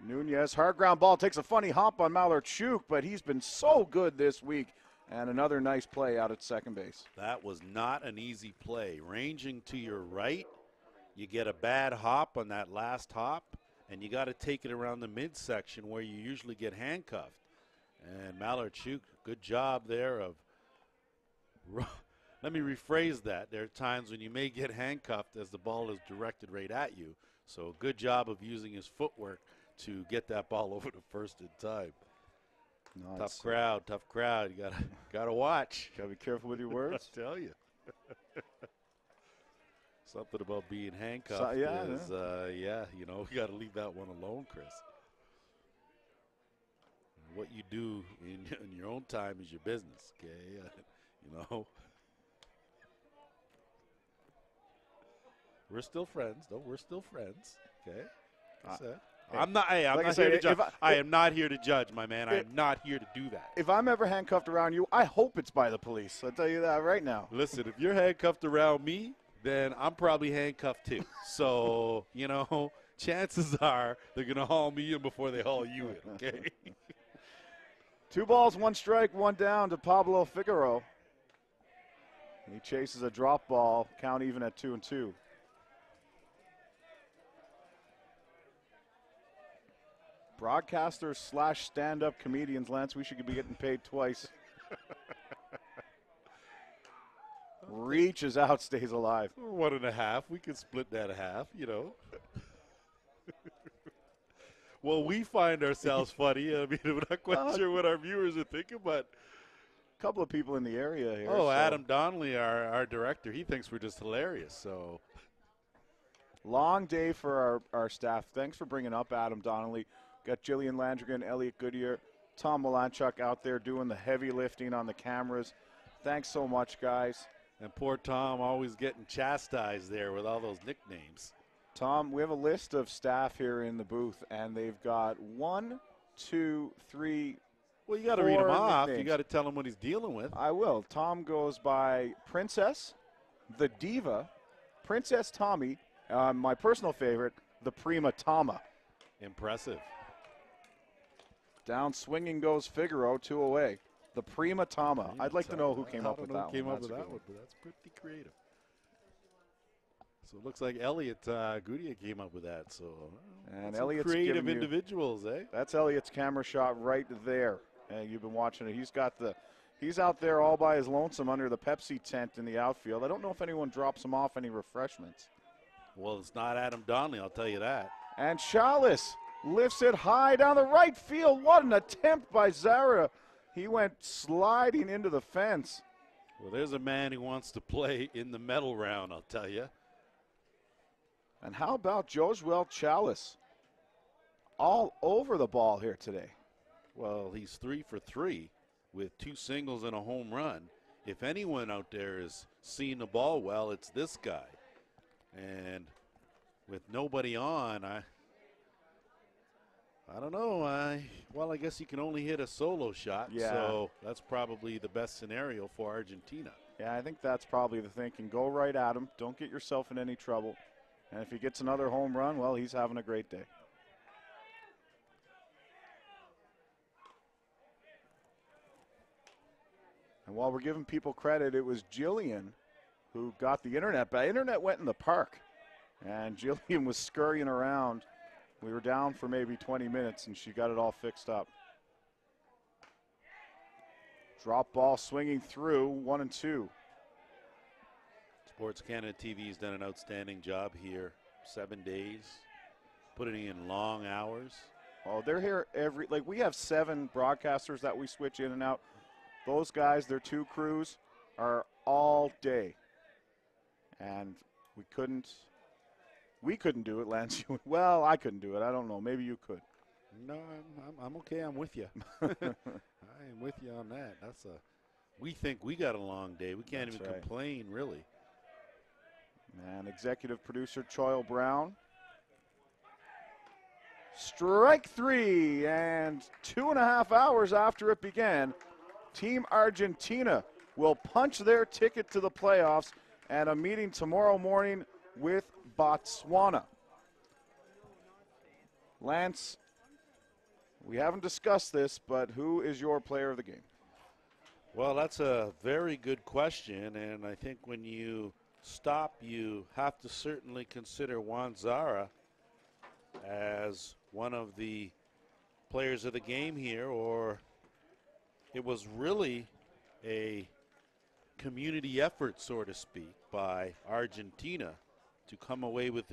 Nunez, hard ground ball, takes a funny hop on Malarchuk, but he's been so good this week. And another nice play out at second base. That was not an easy play. Ranging to your right, you get a bad hop on that last hop, and you got to take it around the midsection where you usually get handcuffed. And Malarchuk, good job there of, let me rephrase that. There are times when you may get handcuffed as the ball is directed right at you. So good job of using his footwork to get that ball over to first in time. No, tough crowd. You gotta watch. Gotta be careful with your words. I tell you. Something about being handcuffed So, you know, we gotta leave that one alone, Chris. What you do in your own time is your business, okay? You know. We're still friends, though. We're still friends, okay? Like I said. I'm not here to judge. I am not here to judge, my man. I am not here to do that. If I'm ever handcuffed around you, I hope it's by the police. I'll tell you that right now. Listen, if you're handcuffed around me, then I'm probably handcuffed too. So, you know, chances are they're going to haul me in before they haul you in, okay? 2 balls, 1 strike, 1 down to Pablo Figueroa. He chases a drop ball, count even at 2-2. Broadcasters / stand-up comedians, Lance, we should be getting paid twice. Reaches out, stays alive. 1.5. We could split that a half, you know. Well, we find ourselves funny. I mean, I'm not quite sure what our viewers are thinking, but A couple of people in the area here. oh, Adam Donnelly, our director, he thinks we're just hilarious. So long day for our staff. Thanks for bringing up Adam Donnelly. Got Jillian Landrigan, Elliot Goodyear, Tom Malanchuk out there doing the heavy lifting on the cameras. Thanks so much, guys. and poor Tom always getting chastised there with all those nicknames. Tom, we have a list of staff here in the booth, and they've got 1, 2, 3. Well, you got to read him off. Nicknames. You got to tell him what he's dealing with. I will. Tom goes by Princess, the Diva, Princess Tommy, my personal favorite, the Prima Tama. Impressive. Down swinging goes Figaro, 2 away. The Prima Tama. I'd like to know who came up with that one. Came up with that one, but that's pretty creative. So it looks like Elliot Goodyear came up with that. So And some Elliot's creative giving you- individuals, eh? That's Elliot's camera shot right there. And you've been watching it. He's out there all by his lonesome under the Pepsi tent in the outfield. I don't know if anyone drops him off any refreshments. Well, it's not Adam Donnelly, I'll tell you that. And Chalice lifts it high down the right field. What an attempt by Zara. He went sliding into the fence. Well, there's a man who wants to play in the medal round, I'll tell you. And how about Josuel Chalice? All over the ball here today. Well, he's 3 for 3 with 2 singles and a home run. If anyone out there is seeing the ball well, it's this guy. And with nobody on, I don't know. I guess he can only hit a solo shot. Yeah. So that's probably the best scenario for Argentina. Yeah, I think that's probably the thinking. Go right at him. Don't get yourself in any trouble. And if he gets another home run, well, he's having a great day. And while we're giving people credit, it was Jillian who got the internet. But internet went in the park, and Jillian was scurrying around. We were down for maybe 20 minutes, and she got it all fixed up. Drop ball swinging through, 1-2. Sports Canada TV's done an outstanding job here. 7 days, putting in long hours. Oh, they're here we have 7 broadcasters that we switch in and out. Those guys, their 2 crews, are all day. And we couldn't do it, Lance. Well, I couldn't do it. I don't know. Maybe you could. No, I'm okay. I'm with you. I am with you on that. We think we got a long day. We can't even complain, really. And executive producer Choyle Brown. Strike 3, and 2.5 hours after it began, Team Argentina will punch their ticket to the playoffs and a meeting tomorrow morning with Botswana. Lance, we haven't discussed this, but who is your player of the game? Well, that's a very good question, and I think when you stop, you have to certainly consider Juan Zara as one of the players of the game here, or it was really a community effort, so to speak, by Argentina to come away with